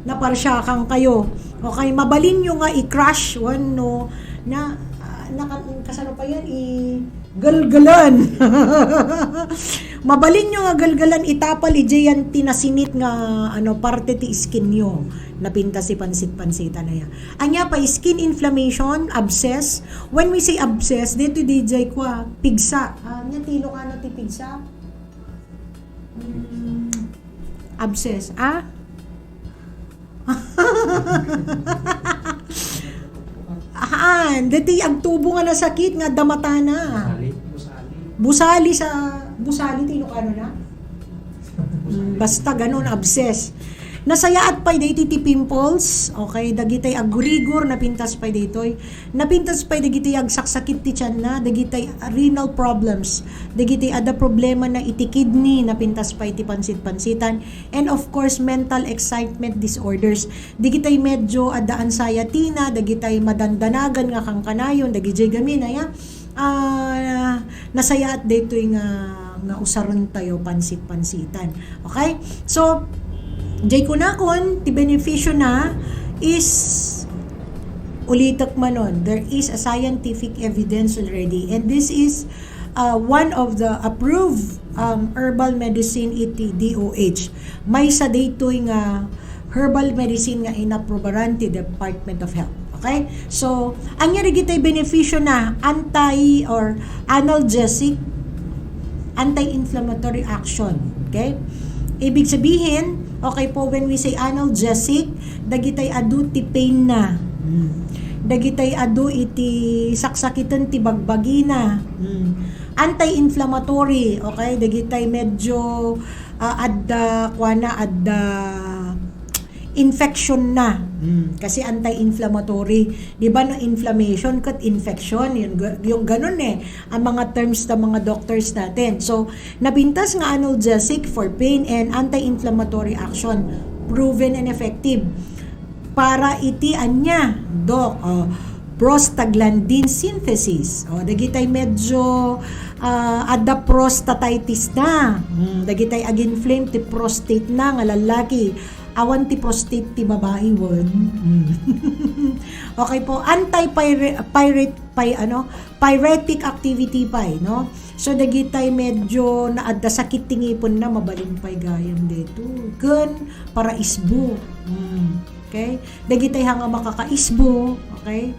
Naparsyakan kayo. Okay, mabalin nyo nga i-crush one, no? Kasano pa yan? Galgalan. Mabalin nyo nga galgalan, itapal ijayan tinasinit nga parte ti skin nyo. Napintas si pansit-pansitan na yan. Anya pa, skin inflammation, abscess. When we say abscess, dito DJ kwa, pigsa. Anya tilo ka na ti pigsa? Abscess. Dito agtubo nga na sakit nga damata na. Busali tilo ka na? Basta ganun, abscess. Nasayaat pa'y daytoy ti pimples, okay, dagitay agurigor, napintas pa'y daytoy, napintas pa'y dagitay agsaksakit ti tiyan na, dagitay renal problems, dagitay ada problema na iti kidney, napintas pa'y ti pansit-pansitan, and of course, mental excitement disorders, dagitay medyo ada anxiety na, dagitay madandanagan nga kang kanayon, dagitay gamin, nasayaat daytoy nga usaron tayo pansit-pansitan. Okay? So, jay kunakon, ti beneficyo na is ulitak manon. There is a scientific evidence already. And this is one of the approved herbal medicine iti DOH. May sa daytoy nga herbal medicine nga inaprobaran ti Department of Health. Okay? So, ang yari gitay beneficyo na anti or analgesic, anti-inflammatory action. Okay? Ibig sabihin, okay po, when we say analgesic, dagitay adu ti pain na. Dagitay adu iti saksakitan ti bagbagi na. Anti-inflammatory, okay? Dagitay medyo adda infection na. Kasi anti-inflammatory. Di ba no, inflammation kat infection, yung ganun ang mga terms ng mga doctors natin. So, nabintas nga analgesic for pain and anti-inflammatory action, proven and effective. Para iti anya, doc, prostaglandin synthesis. Dagitay medyo adda prostatitis na. Dagitay ag-inflame ti prostate na nga lalaki. Awan ti prostate ti babae won. Okay po, pyretic activity pa no. So dagitay medyo naadda sakit tingipon na mabalin pay gayam dito. Ken para isbo. Okay? Dagitay hanga makakaisbo, okay?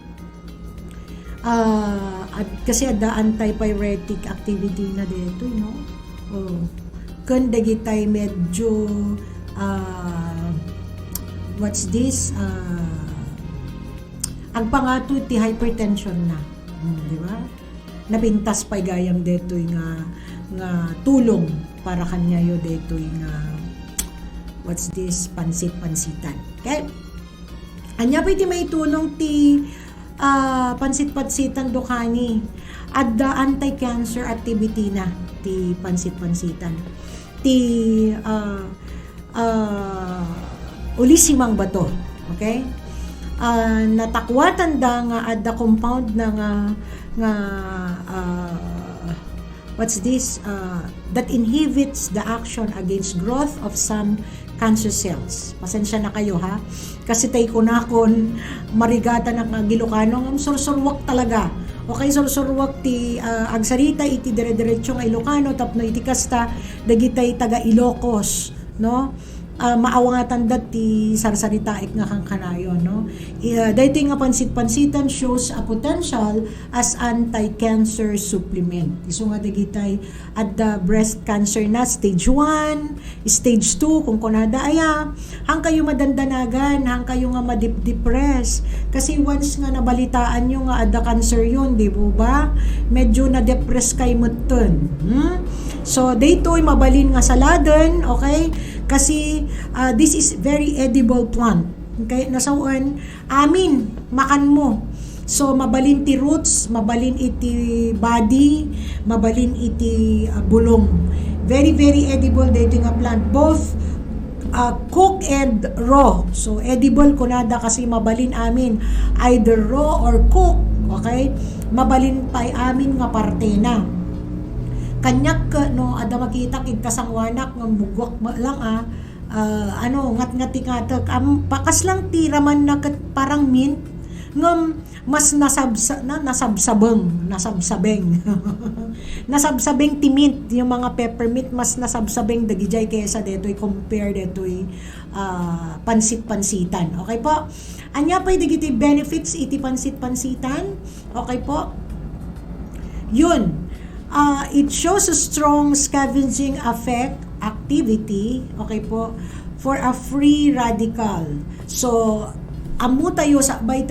Kasi ada anti-pyretic activity na dito, no? Ken dagitay medyo what's this? Ang pangato ti hypertension na. Di ba? Napintas pa'y gayam dito nga tulong para kanya yo dito nga what's this? Pansit-pansitan. Okay? Anya pa iti may tulong ti pansit-pansitan dokani at the anti-cancer activity na ti pansit-pansitan. Ti ulisimang bato. Okay? Natakwatan da nga at the compound na nga what's this? That inhibits the action against growth of some cancer cells. Pasensya na kayo ha. Kasi tay kunakon marigata ng Ilocano ang sursurwak talaga. Okay, sursurwak ti agsarita iti dire-diretso nga Ilocano tapno iti kasta dagitay taga Ilocos, no? Maawangatan dati sarsaritaik nga kang kanayon, no? Dahito nga pansit-pansitan shows a potential as anti-cancer supplement. Iso nga dagitay at the breast cancer na stage 1, stage 2 kung kunada aya, hang kayo madandanagan, hang kayo nga madip-depress. Kasi once nga nabalitaan nyo nga ada cancer yun, di ba? Medyo na-depress kay mutton. So daytoy mabalin nga saladen, okay? Kasi this is very edible plant. Okay, nasawan amin makan mo. So mabalin ti roots, mabalin iti body, mabalin iti bulong. Very very edible dito nga plant, both cook and raw. So edible kunada kasi mabalin amin either raw or cook, okay? Mabalin pay amin nga parte na. Kanyak no ada makita kid kasangwanak nga mugwak lang ngat-ngati-ngatak pakas lang tiraman na kat parang mint ngam mas nasabsabeng nasabsabeng ti mint yung mga peppermint mas nasabsabeng dagijay kaysa detoy compare detoy pansit-pansitan. Okay po, anya pay dagiti benefits iti pansit-pansitan. Okay po, yun. It shows a strong scavenging effect activity, okay po, for a free radical. So, amuyo sabay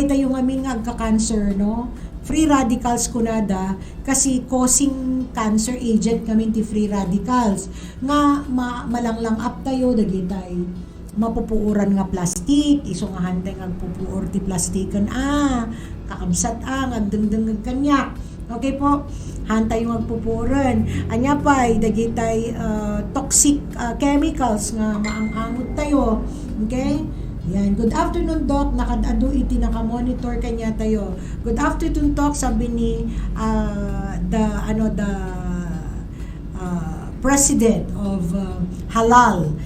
tayo ngamin nga agka-cancer, no? Free radicals kunada kasi causing cancer agent kami ti free radicals. Nga malanglang up tayo dagitay mapupuuran nga plastic, iso nga handeng agpupuor ti plastikan kakabsat agdengdeng kanyak. Okay po, hantay yung magpupuran. Anya pa'y dagitay toxic chemicals nga maangamot tayo. Okay? Yan. Good afternoon, Doc. Nakadado iti nakamonitor kanya tayo. Good afternoon, Doc. Sabi ni the president of Halal,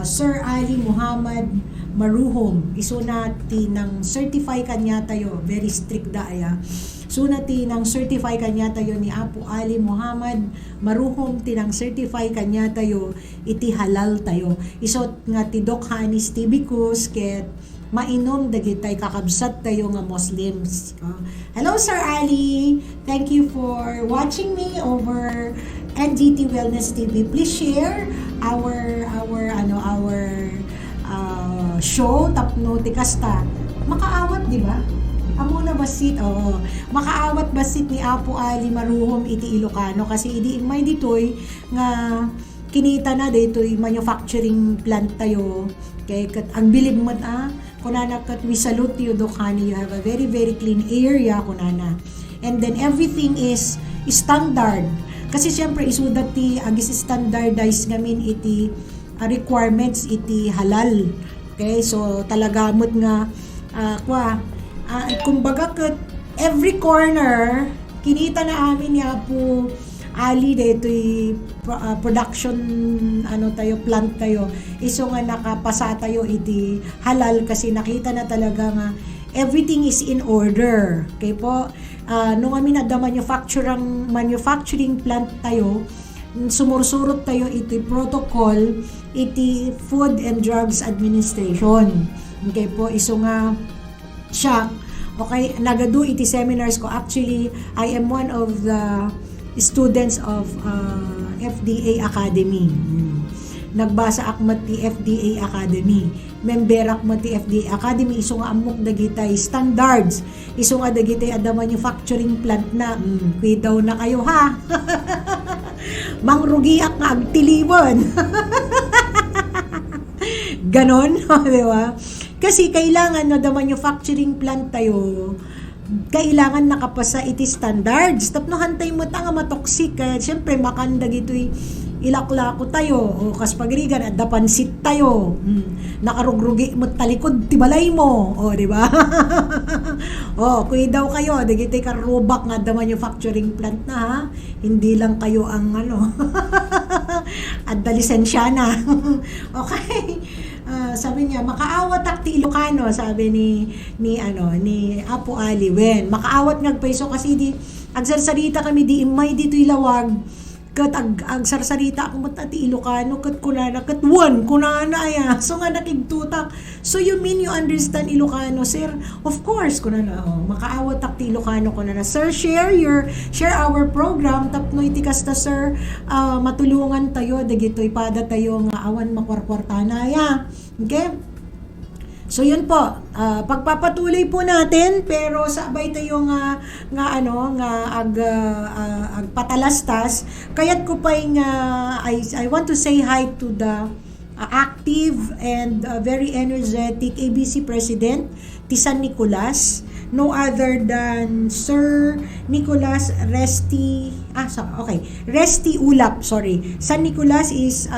Sir Ali Muhammad Maruhom. Iso natin ng certify kanya tayo. Very strict daya. Suna tinang certify kanya tayo ni Apo Ali Muhammad Maruhom tinang certify kanya tayo iti halal tayo. Isot nga ti Doc Hanis Tibicus ket mainom dagitay kakabsat tayo nga Muslims. Hello Sir Ali, thank you for watching me over NGT Wellness TV. Please share our show tapno ti kasta. Makaawat di ba? Amo na basit, makaawat basit ni Apo Ali Maruhom iti Ilocano kasi idi may ditoy nga kinita na ditoy manufacturing plant tayo. Kay kat ang bilib mo kunana kat we salute you Doc Hani, you have a very very clean area kunana. And then everything is standard. Kasi siyempre isudat ti agis standardized ngamin iti requirements iti halal. Okay, so talaga mo't nga kumbaga kat every corner kinita na amin ya po Ali dito production plant tayo iso nga nakapasa tayo iti halal kasi nakita na talaga nga everything is in order. Okay po, nung amin na manufacturing plant tayo, sumursurot tayo iti protocol iti Food and Drugs Administration. Okay po, iso nga siya. Okay, nagadu iti seminars ko. Actually, I am one of the students of FDA Academy. Nagbasa akmat ti FDA Academy. Member akmat ti FDA Academy. Iso nga amok dagitay standards. Iso nga dagitay ada manufacturing plant na. Kuy daw na kayo ha. Mangrugiak nga agtilibon. Ganon, di ba? Kasi kailangan na the manufacturing plant tayo, kailangan nakapasa iti standards. Tapno hantay mo ta nga matoksik. Kaya syempre makandag ito'y ilaklako tayo. O kas pagrigan at dapansit tayo. Nakarugrugi mo talikod tibalay mo. O, di ba? O, kuy daw kayo. Dagito'y karubak nga the manufacturing plant na ha. Hindi lang kayo ang at the lisensya na. Okay. Sabi niya makaawat akti Ilocano, sabi ni Apo Ali wen makaawat ngagpaiso kasi di agsarsarita kami di imay dito ilawag kat agsarsarita ako matati Ilocano kat kunana kat one kunana aya so nga nakigtutak. So you mean you understand Ilocano, sir? Of course kunana makaawat akti Ilocano kunana. Sir, share our program tapno iti kasta sir, matulungan tayo dagitoy pada tayo nga awan makwarkwartana ya. Okay? So yun po, pagpapatuloy po natin pero sabay tayo agpatalastas. Kaya't ko pa I want to say hi to the active and very energetic ABC President ti San Nicolas, no other than Sir Nicolas Resti Ulap, sorry. San Nicolas is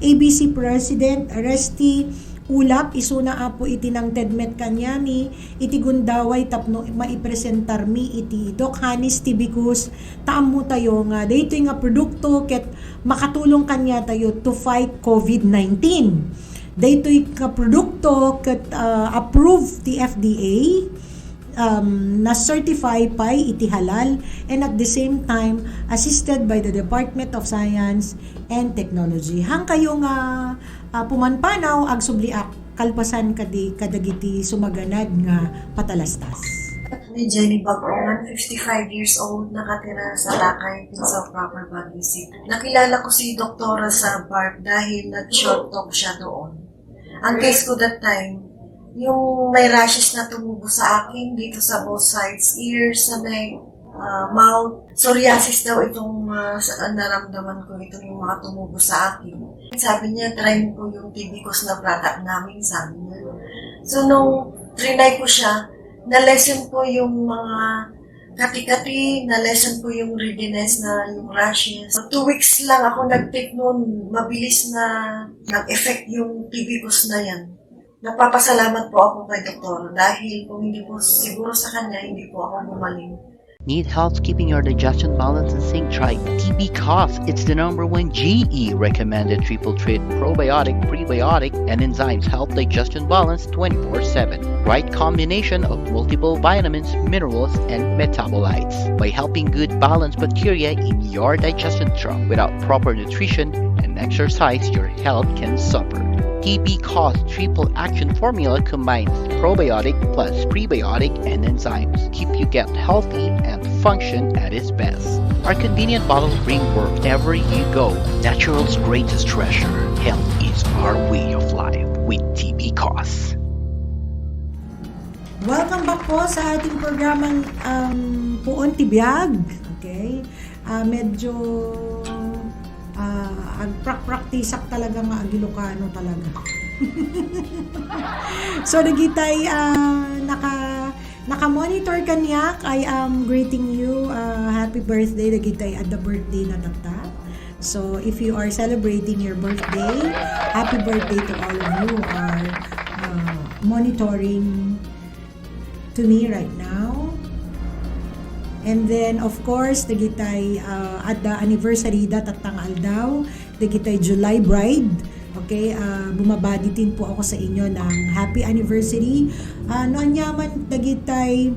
ABC President Resti Ulap, isuna apo iti nang tedmet kanyami iti gundaway tapno maipresentar mi iti Doc Hanis Tibicus taammo tayo nga daytoy nga produkto ket makatulong kanya tayo to fight COVID-19. Daytoy nga produkto ket approved ti FDA, na certify pa iti halal and at the same time assisted by the Department of Science and Technology. Hang kayo nga pumanpanaw ag subliak kalpasan kadagiti sumaganad nga patalastas. Ni Jenny Bagongan, 55 years old, nakatira sa Lakay, sa Proper Baguio City. Nakilala ko si Doktora sa BARC dahil nag-short talk siya doon. Ang case ko that time, yung may rashes na tumubo sa akin dito sa both sides, ears, sa may mouth. Psoriasis daw itong naramdaman ko, itong yung mga tumubo sa akin. Sabi niya, try mo po yung Tibicus na product namin, sabi niya. So, nung trinay ko siya, na-lessen po yung mga kati-kati, na-lessen po yung readiness na yung rashes. So, 2 weeks lang ako nag-take noon, mabilis na nag-effect yung Tibicus na yan. Nagpapasalamat po ako kay Doktor dahil kung hindi po siguro sa kanya, hindi po ako gumaling. Need help keeping your digestion balanced and sync? Try TB Cough. It's the #1 GE recommended triple treat probiotic, prebiotic, and enzymes help digestion balance 24/7. Right combination of multiple vitamins, minerals, and metabolites by helping good balanced bacteria in your digestion tract. Without proper nutrition and exercise, your health can suffer. TB Cough Triple Action Formula combines probiotic plus prebiotic and enzymes. Keep you gut healthy and function at its best. Our convenient bottles bring wherever you go. Natural's greatest treasure. Health is our way of life with TB Cough. Welcome back po sa ating programang Puon Tibiyag. Okay? Medyo agprak-praktisak talaga nga ang Ilocano talaga. So nagitay naka-monitor kanyak. I am greeting you. Happy birthday nagitay at the birthday na tata. So if you are celebrating your birthday, happy birthday to all of you who are monitoring to me right now. And then, of course, dagitay at the anniversary tatang aldaw, dagitay July Bride. Okay, bumabati din po ako sa inyo ng happy anniversary. Noon yaman dagitay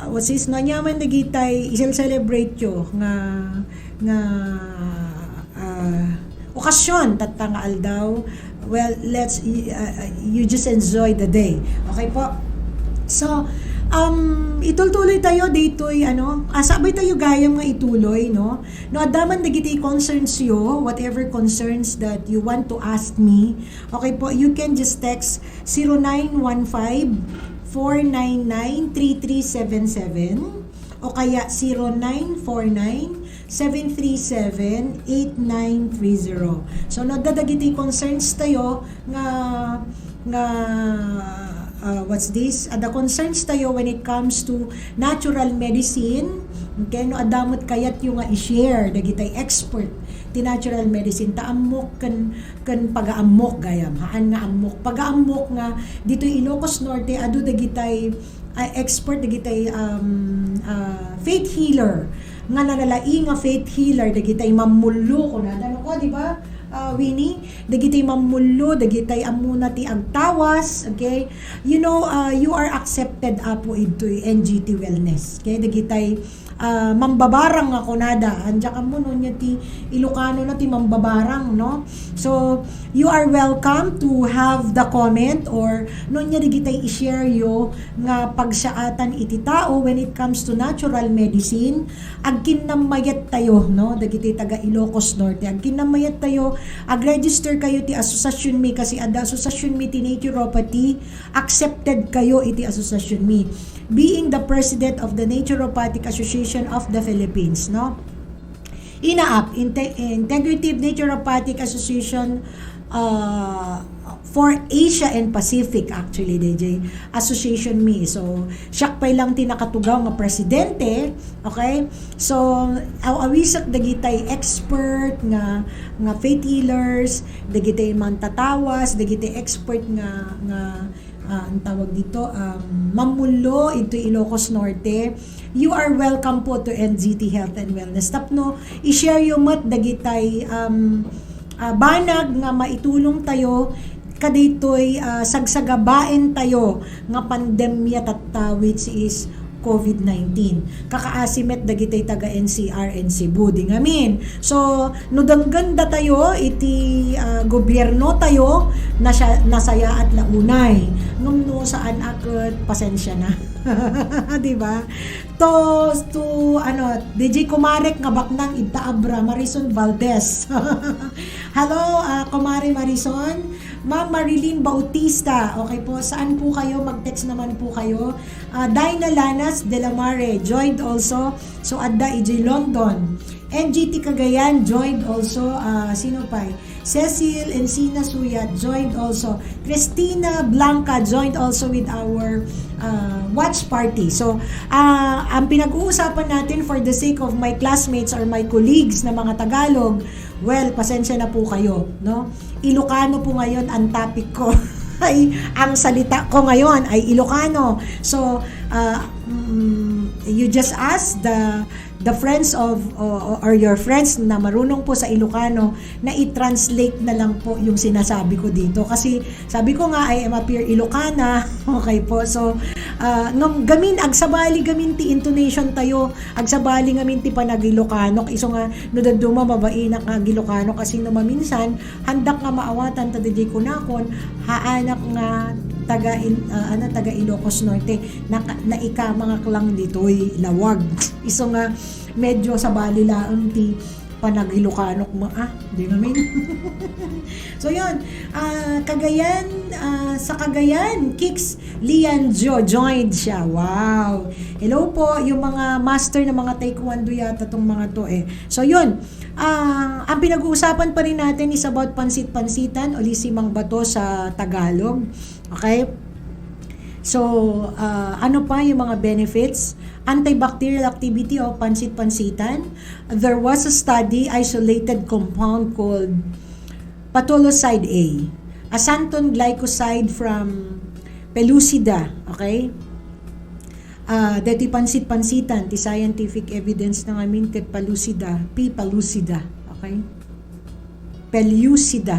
noon dagitay i-celebrate yo nga okasyon tatang aldaw. Well, you just enjoy the day. Okay po. So, itultuloy tayo ditoy sabay tayo gayam nga ituloy no adaman dagiti concerns yo, whatever concerns that you want to ask me. Okay po, you can just text 0915-499-3377 o kaya 0949-737-8930. So nadadagiti concerns tayo nga what's this? The concerns tayo when it comes to natural medicine. Okay, no adamot kayat yung nga i-share dagitay expert ti natural medicine taamok kan pagaamok gayam haan nga amok pagaamok nga dito Ilocos Norte adu dagitay expert dagitay faith healer nga nanalai nga faith healer dagitay mamullo ko na ko di ba? Winnie, dagitay mamullo, dagitay amuna ti agtawas, okay? You know, you are accepted apo ito NGT Wellness, okay? Dagitay mambabarang ako nada, andya ka mo nun ti Ilocano na ti mambabarang, no? So, you are welcome to have the comment or nun niya dagitay i-share yo nga pagsaatan iti tao when it comes to natural medicine. Agkin namayat tayo, no? Dagitay taga Ilocos Norte, agkin namayat tayo ag-register kayo ti Association Me kasi ada Association Me ti Naturopathy, accepted kayo iti Association Me. Being the president of the Naturopathic Association of the Philippines, no? INAAP, Integrative Naturopathic Association for Asia and Pacific actually DJ Association Me. So siya pay lang tinakatugaw nga presidente, okay? So awisak dagitay expert nga faith healers, dagitay man tatawas, dagitay expert nga ang tawag dito mamullo ito Ilocos Norte. You are welcome po to NGT Health and Wellness. Tapno i-share yo mat dagitay banag nga maitulong tayo kaditoy sagsagabaen tayo nga pandemya tatta which is COVID-19. Kakaasimет dagitay taga NCR and Cebu di ngamin. So no dangganda tayo iti gobyerno tayo nasaya at launay. Ngum no saan akot pasensya na. Di ba? To DJ Kumarek nga baknang Ita Abra Marison Valdez. Hello, Kumare Marison. Ma'am Marilyn Bautista, okay po, saan po kayo? Mag-text naman po kayo. Dina Lanas de la Mare, joined also. So, Adda EJ London. NGT Cagayan, joined also. Sino pa? Cecil Encina Suyat, joined also. Christina Blanca, joined also with our watch party. So, ang pinag-uusapan natin for the sake of my classmates or my colleagues na mga Tagalog, well, pasensya na po kayo, no? Ilocano po ngayon ang topic ko. Ay, ang salita ko ngayon ay Ilocano. So, you just ask the friends of or your friends na marunong po sa Ilocano na i-translate na lang po yung sinasabi ko dito, kasi sabi ko nga I am a pure Ilocana. Okay po, so ngam gamin agsabali gamin ti intonation tayo, agsabali ngamin ti panag Ilocano, iso nga no daduma babae na nga Ilocano, kasi no maminsan handak nga maawatan ta DJ kunakon haanak nga taga Ilocos Norte na ika mga klang ditoy lawag, iso nga medyo sa balilaan ti panag Ilocano di namin. So yun, Cagayan, sa Cagayan Kicks Lian Jo joined siya. Wow, hello po yung mga master na mga taekwondo yata tong mga to So yun, ang pinag-uusapan pa rin natin is about pansit-pansitan o lisimang bato sa Tagalog. Okay? So, ano pa yung mga benefits? Antibacterial activity of pansit-pansitan. There was a study, isolated compound called Patolocide a xanthan glycoside from Pellucida. Okay? Dati pansit-pansitan, ti scientific evidence na ngamin ket Pellucida, P. pellucida. Okay? Pellucida.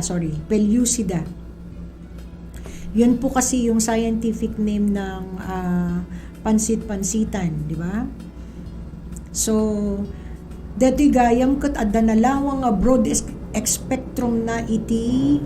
Yun po kasi yung scientific name ng pansit-pansitan, di ba? So, dati gayam kat adda nalawang nga broad spectrum na iti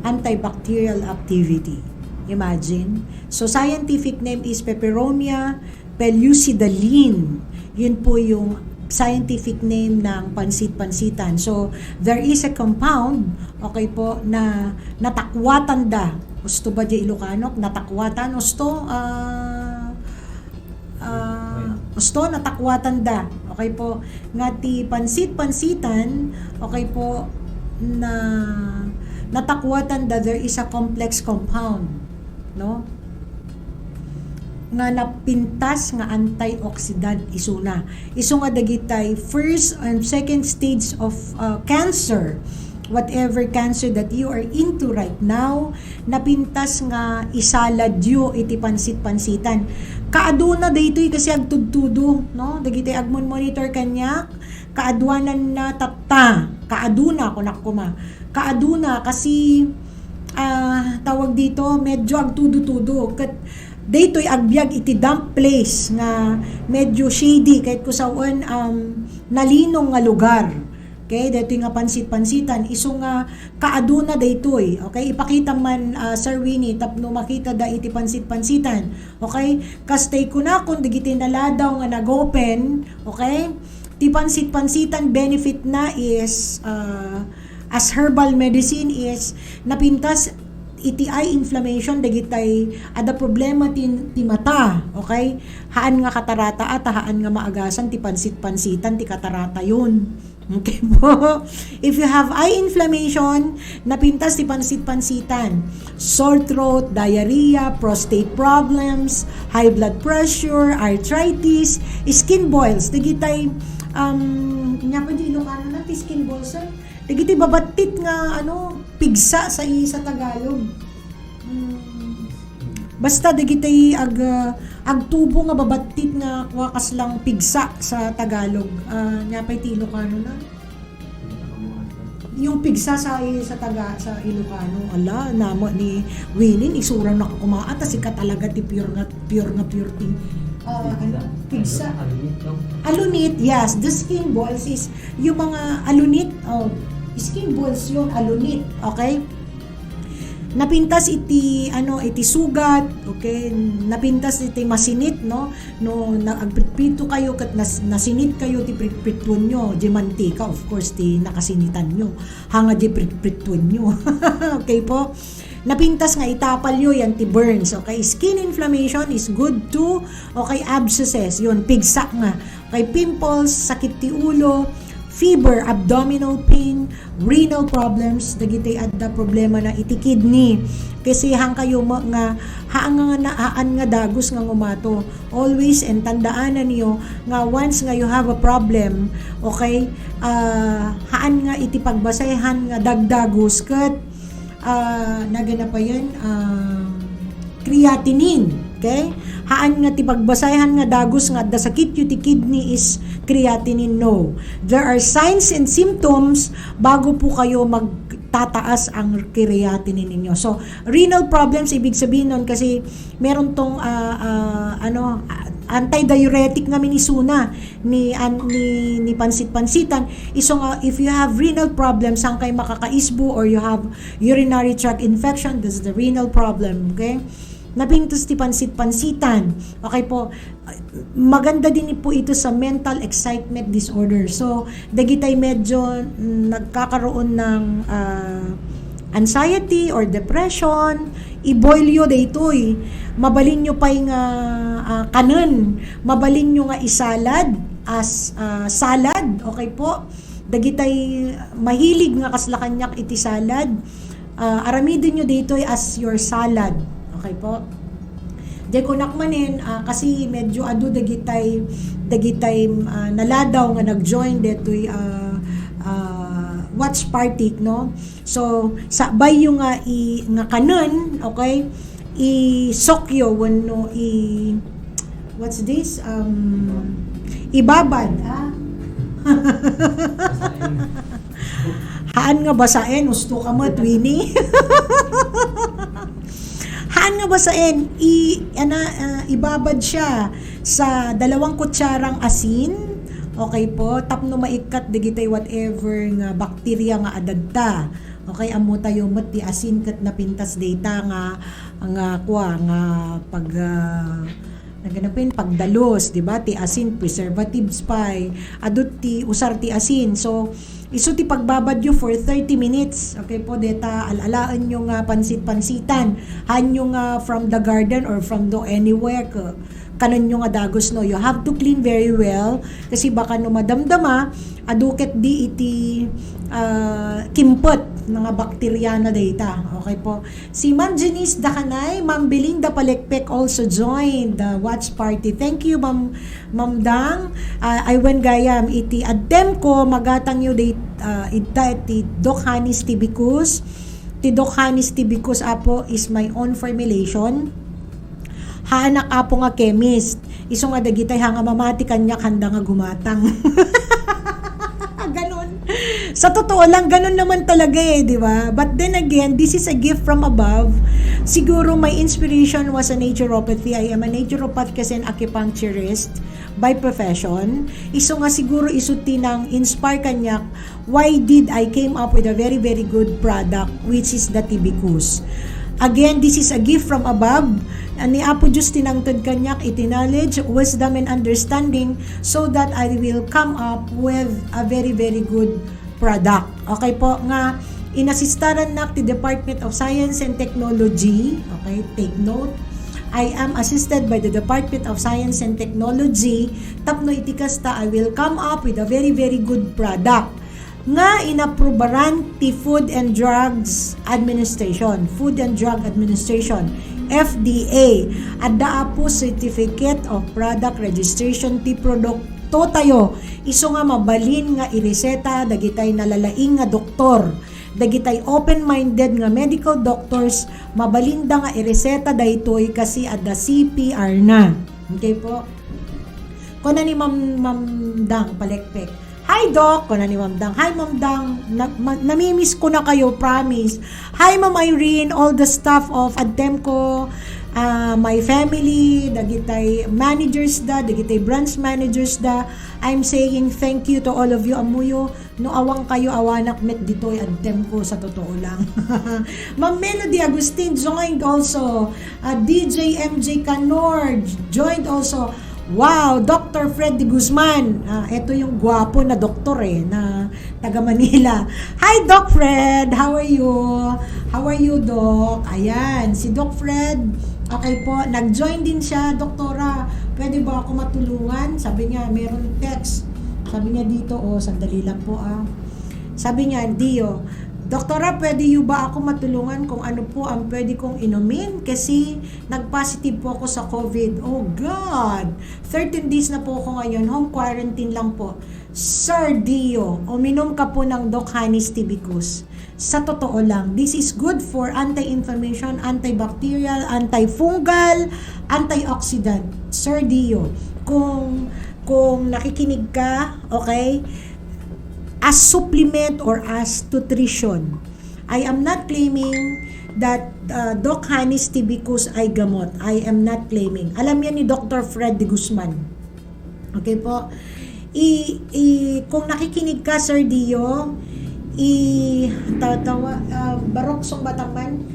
antibacterial activity. Imagine. So, scientific name is Peperomia pellucidalin. Yun po yung scientific name ng pansit-pansitan. So, there is a compound, okay po, na natakwatan da. Gusto ba di Ilocano? Natakwatan. Gusto natakwatan da. Okay po. Nga ti pansit-pansitan, okay po, na natakwatan da, there is a complex compound. No? Nga napintas nga antioxidant isuna. Isu nga dagitay first and second stage of cancer. Whatever cancer that you are into right now, napintas nga isalad yu iti pansit-pansitan. Kaaduna daytoy kasi agtudtudo, no? Dagiti agmon monitor kanyak, kaadwanan na tatta. Kaaduna kunak kuma. Kaaduna kasi tawag dito medyo agtudo-tudo. Kat daytoy agbyag iti damp place nga medyo shady kahit kusaon nalinong nga lugar. Okay, dito nga pansit-pansitan, iso nga kaaduna daytoy. Okay, ipakita man Sir Winnie tapno makita da iti pansit-pansitan. Okay, kastay kunakon digiti naladaw nga nag-open. Okay, ti pansit-pansitan benefit na is as herbal medicine is napintas iti eye inflammation dagitay ada problema ti mata. Okay, haan nga katarata at haan nga maagasan ti pansit-pansitan ti katarata yun. Okay po. If you have eye inflammation, napintas ti pansit-pansitan, sore throat, diarrhea, prostate problems, high blood pressure, arthritis, skin boils. Dagitay nya pa di Ilocano na ti skin boils. Dagitay babatit nga pigsa sa Tagalog. Basta dagitay agtubo nga babatit nga wakas lang pigsa sa Tagalog. Nya pa ti Ilocano na. Yung pigsa sa Ilocano, ala namo ni Winnie isurang nakakumaat si ka talaga ti pure ti pigsa. Alunit, yes, the skin boils is yung mga alunit, skin boils yung alunit, okay? Napintas iti sugat, okay, napintas iti masinit, no naagpritprito kayo kat nasinit kayo ti pritpritun nyo di mantika, of course ti nakasinitan nyo hanga di pritpritun nyo. Okay po, napintas nga itapal yo yan ti burns. Okay, skin inflammation is good too. Okay, abscesses yun, pigsak nga. Okay, pimples, sakit ti ulo, fever, abdominal pain, renal problems, dagiti adda problema na iti kidney. Kasi hang kayo nga haan nga dagos nga ngumato. Always and tandaanan niyo nga once nga you have a problem, okay, haan nga iti pagbasayahan nga dagdagos ket nagana pa yan creatinine. Okay? Haan nga ti pagbasayan nga dagos nga da sakit yu ti kidney is creatinine, no. There are signs and symptoms bago po kayo magtataas ang creatinine ninyo. So, renal problems, ibig sabihin nun kasi meron tong antidiuretic nga minisuna ni pansit-pansitan. Iso nga, if you have renal problems, sang kay makakaisbo or you have urinary tract infection, this is the renal problem, okay? Napintos ti pansit-pansitan. Okay po, maganda din po ito sa mental excitement disorder. So, dagitay medyo nagkakaroon ng anxiety or depression, iboilyo daytoy. Mabalin nyo pa yung kanon. Mabalin nyo nga isalad as salad. Okay po, dagitay mahilig nga kaslakanyak iti salad. Aramidin nyo daytoy as your salad. Okay po. Di ko nakmanin kasi medyo adu dagitay naladaw nga nag-join detoy watch party, no. So sabay yung nga kanon, okay? I-sokyo wano what's this? Ibabad, Haan nga basain, gusto ka mo, Twinnie. Haan nga basain, ibabad siya sa 2 kutsarang asin, okay po, tapno maikat digitay whatever nga bakterya nga adadta. Okay, amo tayo met ti asin ket napintas data nga naganapin pagdalos, di ba? Ti asin preservatives pay. Adot ti usar ti asin. So isu ti pagbabad yo for 30 minutes. Okay po, deta alalaan nyo nga pansit-pansitan. Hanyo nga from the garden or from the anywhere kanon nyo nga dagos, no. You have to clean very well kasi baka no madamdama aduket di iti kimpot nga bakterya na data. Okay po. Si Ma'am Janice Dakanay, Ma'am Belinda Palekpek also joined the watch party. Thank you, Ma'am Dang. I went gayam iti addem ko magatang yu iti Doc Hanis Tibicus. Ti Doc Hanis Tibicus apo is my own formulation. Haanak apo nga chemist. Iso nga dagitay hanga mamati kanya handa nga gumatang. Ganon. Sa totoo lang, ganon naman talaga di ba? But then again, this is a gift from above. Siguro my inspiration was a naturopathy. I am a naturopath kasi an acupuncturist by profession. Iso nga siguro isuti ng inspire kanyak why did I came up with a very very good product which is the Tibicus. Again, this is a gift from above. Ni Apo Diyos tinangtod kanyak iti knowledge, wisdom, and understanding so that I will come up with a very, very good product. Okay po, nga inasistaran na ti Department of Science and Technology. Okay, take note. I am assisted by the Department of Science and Technology. Tapno iti kasta, I will come up with a very, very good product nga inaprubaran ti Food and Drugs Administration. Food and Drug Administration, FDA. Adda po Certificate of Product Registration ti produkto tayo. Iso nga mabalin nga ireseta dagitay nalalaing nga doktor. Dagitay open-minded nga medical doctors, mabalinda nga ireseta daytoy kasi adda CPR na. Okay po? Kuna ni Ma'am Dang Palekpek. Hi Doc, kuna ni Ma'am Dang. Hi Ma'am Dang, namimiss ko na kayo, promise. Hi Ma'am Irene, all the staff of Adtemco, my family, dagitay managers da, dagitay branch managers da. I'm saying thank you to all of you. Amuyo, no awang kayo awanak met ditoy Adtemco sa totoo lang. Ma'am Melody Agustin joined also. DJ MJ Canor joined also. Wow, Dr. Fred de Guzman. Ito yung gwapo na doktor na taga Manila. Hi, Doc Fred. How are you? How are you, Doc? Ayan, si Doc Fred. Okay po, nag-join din siya. Doktora, pwede ba ako matulungan? Sabi niya, meron text. Sabi niya dito, sandali lang po Sabi niya, Dio, Doktora, pwede yu ba ako matulungan kung ano po ang pwede kong inumin? Kasi nag-positive po ako sa COVID. Oh God! 13 days na po ako ngayon. Home quarantine lang po. Sir Dio, uminom ka po ng Doc Hanis Tibicus. Sa totoo lang, this is good for anti-inflammation, antibacterial, antifungal, antioxidant. Sir Dio, kung nakikinig ka, okay, as supplement or as nutrition, I am not claiming that Doc Hanis Tibicus ay gamot. I am not claiming. Alam yan ni Dr. Fred de Guzman. Okay po? Kung nakikinig ka, Sir Dio, Baroksong Batamban,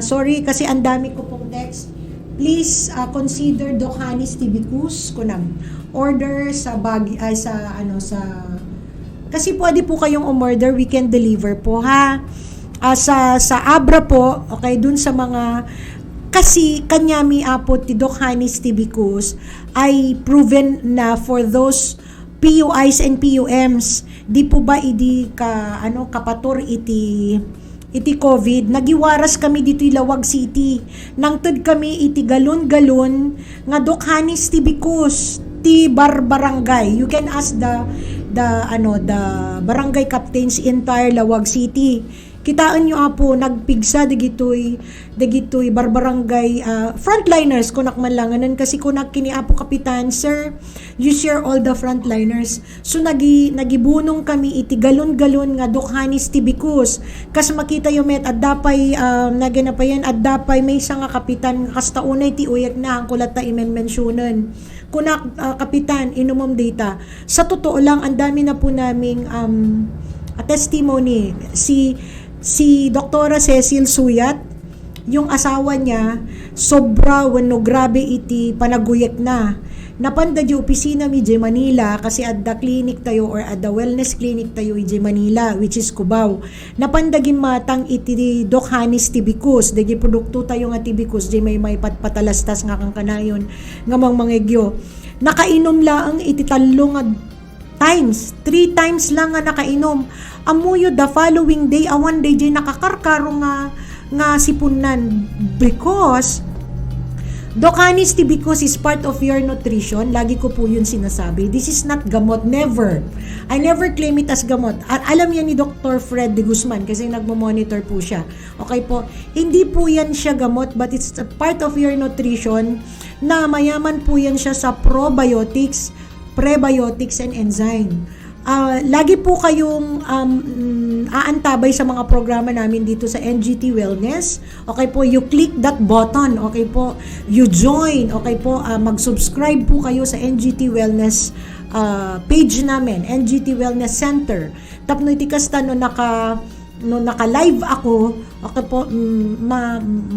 sorry kasi ang dami ko pong text. Please consider Doc Hanis Tibicus kunang order sa kasi pwede po kayong umorder, we can deliver po ha. Sa Abra po, okay, dun sa mga kasi kanyami apo ti Doc Hanis Tibicus ay proven na for those PUIs and PUMs. Di po ba kapator iti COVID, nagiwaras kami dito Ilawag City. Nangtod kami iti galon-galon nga Doc Hanis Tibicus ti barangay. You can ask the barangay captains entire Lawag City. Kitaan nyo apo, nagpigsa dagitoy barbarangay frontliners kunak man langanan kasi kunak kini apo kapitan, sir, you share all the frontliners. So nagibunong kami iti galon-galon nga Doc Hanis Tibicus. Kas makita yo met addapay naganapayan addapay may isa nga kapitan kasta unay ti uyak na ang kulat ta i-mensyonan. Kunak kapitan inumom data. Sa totoo lang ang dami na po naming testimony si Doktora Cecil Suyat, yung asawa niya, sobra grabe iti panaguyek na. Napanda di opisina mi di Manila kasi at the clinic tayo or at the wellness clinic tayo di Manila, which is Cubao. Napandagin matang iti Doc Hanis Tibicus, dagi produkto tayo nga Tibicus, di may patpatalastas nga kang kanayon nga mangegyo. Nakainom lang iti talong times, 3 times lang nga nakainom. Amuyo the following day, one day jay nakakarkaro nga sipunan because Doc Hanis Tibicus is part of your nutrition. Lagi ko po yun sinasabi. This is not gamot. Never. I never claim it as gamot. Alam yan ni Dr. Fred de Guzman kasi nagmo-monitor po siya. Okay po? Hindi po yan siya gamot but it's a part of your nutrition na mayaman po yan siya sa probiotics, prebiotics, and enzyme. Lagi po kayong aantabay sa mga programa namin dito sa NGT Wellness. Okay po, you click that button. Okay po, you join. Okay po, mag-subscribe po kayo sa NGT Wellness page namin, NGT Wellness Center. Tapno itikas no naka-live ako, okay po,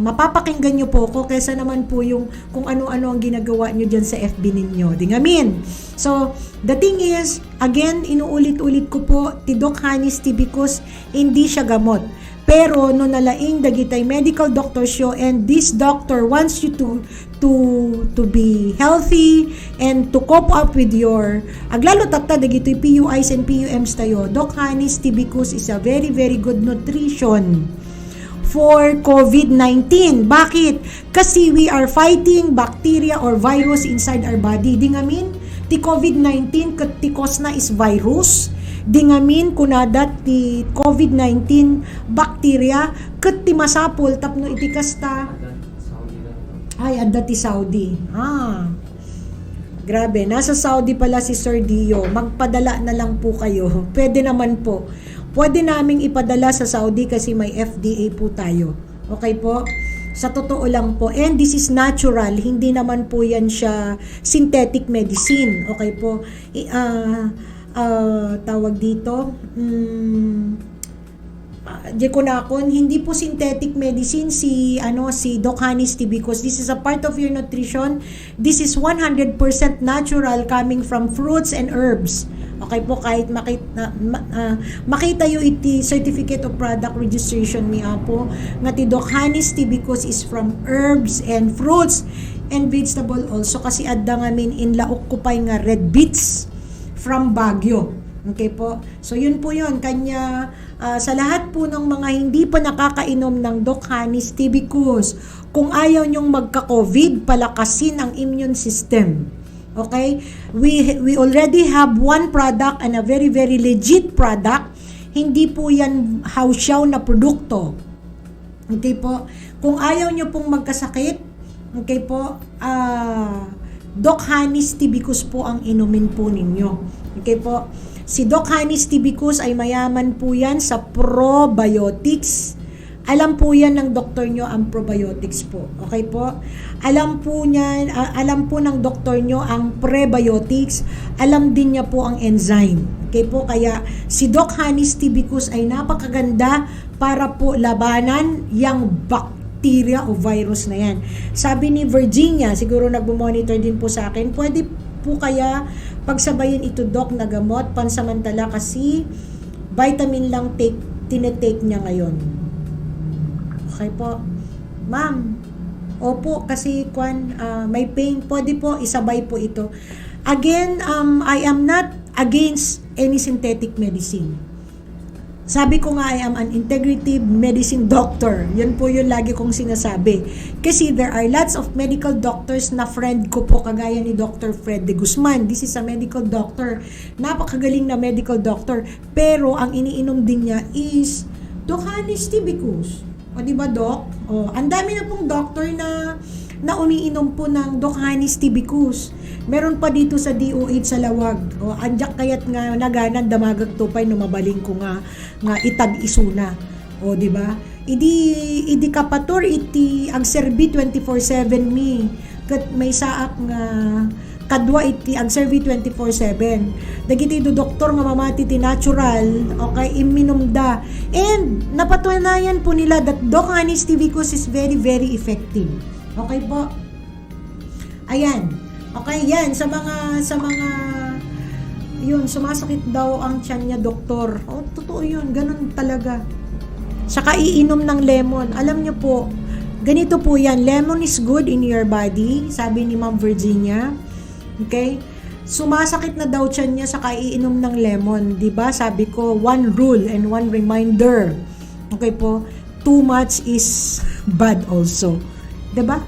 mapapakinggan nyo po ako kaysa naman po yung kung ano-ano ang ginagawa nyo dyan sa FB ninyo. Dingamin. So, the thing is, again, inuulit-ulit ko po, ti Doc Hanis Tibicus, hindi siya gamot. Pero, no nalaing dagitay medical doctor siyo and this doctor wants you to be healthy and to cope up with your aglalo tatta dagitoy PUIs and PUMs tayo. Doc Hanis Tibicus is a very very good nutrition for COVID-19. Bakit? Kasi we are fighting bacteria or virus inside our body. Dingamin, ti COVID-19 ket ti cause na is virus. Dingamin kunadat ti COVID-19 bacteria ket ti masapol tapno iti kasta ay adda ti Saudi. Grabe, nasa Saudi pala si Sir Dio. Magpadala na lang po kayo. Pwede naman po. Pwede naming ipadala sa Saudi kasi may FDA po tayo. Okay po? Sa totoo lang po. And this is natural. Hindi naman po yan siya synthetic medicine. Okay po? Tawag dito. Hindi po synthetic medicine si Doc Hanis Tibicus. This is a part of your nutrition. This is 100% natural coming from fruits and herbs. Okay po, kahit makita yung iti certificate of product registration niya po nga ti Doc Hanis Tibicus is from herbs and fruits and vegetable also kasi adda ngamin in laok ko pa nga red beets from Baguio. Okay po. So yun po yun. Kanya sa lahat po ng mga hindi pa nakakainom ng Doc Hanis Tibicus, kung ayaw nyong magka-COVID, palakasin ang immune system. Okay? We already have one product and a very very legit product. Hindi po yan hausyaw na produkto. Okay po? Kung ayaw nyo pong magkasakit, okay po, Doc Hanis Tibicus po ang inumin po ninyo. Okay po? Si Doc Hanis Tibicus ay mayaman po yan sa probiotics. Alam po yan ng doktor nyo ang probiotics po. Okay po? Alam po ng doktor nyo ang prebiotics. Alam din niya po ang enzyme. Okay po? Kaya si Doc Hanis Tibicus ay napakaganda para po labanan yung bacteria o virus na yan. Sabi ni Virginia, siguro nagmo-monitor din po sa akin, pwede po kaya pagsabayin ito, Doc, na gamot pansamantala kasi vitamin lang tinetake niya ngayon. Okay po. Ma'am, opo, kasi may pain. Pwede po, isabay po ito. Again, I am not against any synthetic medicine. Sabi ko nga, I am an integrative medicine doctor. Yan po yung lagi kong sinasabi. Kasi there are lots of medical doctors na friend ko po, kagaya ni Dr. Fred de Guzman. This is a medical doctor. Napakagaling na medical doctor. Pero ang iniinom din niya is Doc Hanis Tibicus. O di ba, Doc? O, ang dami na pong doctor na umiinom po ng Doc Hanis Tibicus. Meron pa dito sa DOH sa Lawag. O, anjak kayat nga naganan damagag tupay no mabaling ko nga itag isuna. O, di ba? Idi kapator iti ag serbi 24/7 mi. Kat may saak nga kadwa iti ag serbi 24/7. Dagiti do doktor nga mamati ti natural, okay, iminom da. And napatunayan po nila that Doc Hanis Tibicus is very very effective. Okay po. Ayan. Okay, yan sa mga yun, sumasakit daw ang tiyan niya, doktor. Oh, totoo yun, ganun talaga. Saka iinom ng lemon. Alam niyo po, ganito po yan, lemon is good in your body, sabi ni Ma'am Virginia. Okay? Sumasakit na daw tiyan niya sa kaiinom ng lemon, 'di ba? Sabi ko, one rule and one reminder. Okay po, too much is bad also. 'Di ba?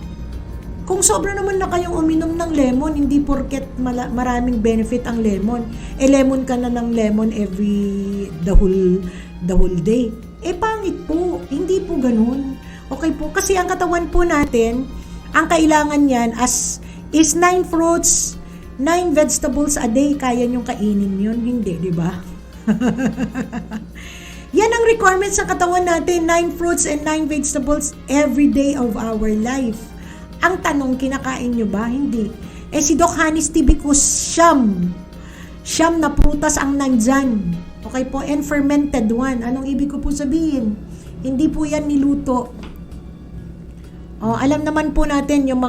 Kung sobra naman na kayong uminom ng lemon, hindi porket maraming benefit ang lemon. Lemon ka na ng lemon every the whole day. Pangit po. Hindi po ganoon. Okay po, kasi ang katawan po natin, ang kailangan niyan is 9 fruits, 9 vegetables a day. Kaya nyong kainin yun? Hindi, di ba? Yan ang requirements sa katawan natin, 9 fruits and 9 vegetables every day of our life. Ang tanong, kinakain nyo ba? Hindi. Si Doc Hanis Tibicus, siyam na prutas ang nandyan. Okay po, and fermented one. Anong ibig ko po sabihin? Hindi po yan niluto. Alam naman po natin yung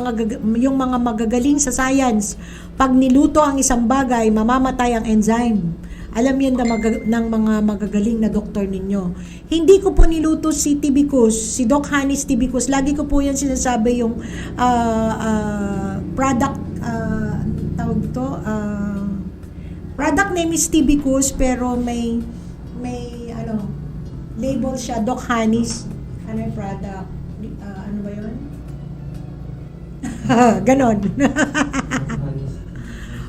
mga magagaling sa science, pag niluto ang isang bagay, mamamatay ang enzyme. Alam yan ng mga magagaling na doktor ninyo. Hindi ko po niluto si Tibicus, si Doc Hanis Tibicus. Lagi ko po yan sinasabi yung product, product name is Tibicus, pero may label siya, Doc Hanis. Ano yung product? Ano ba yun? Ganon.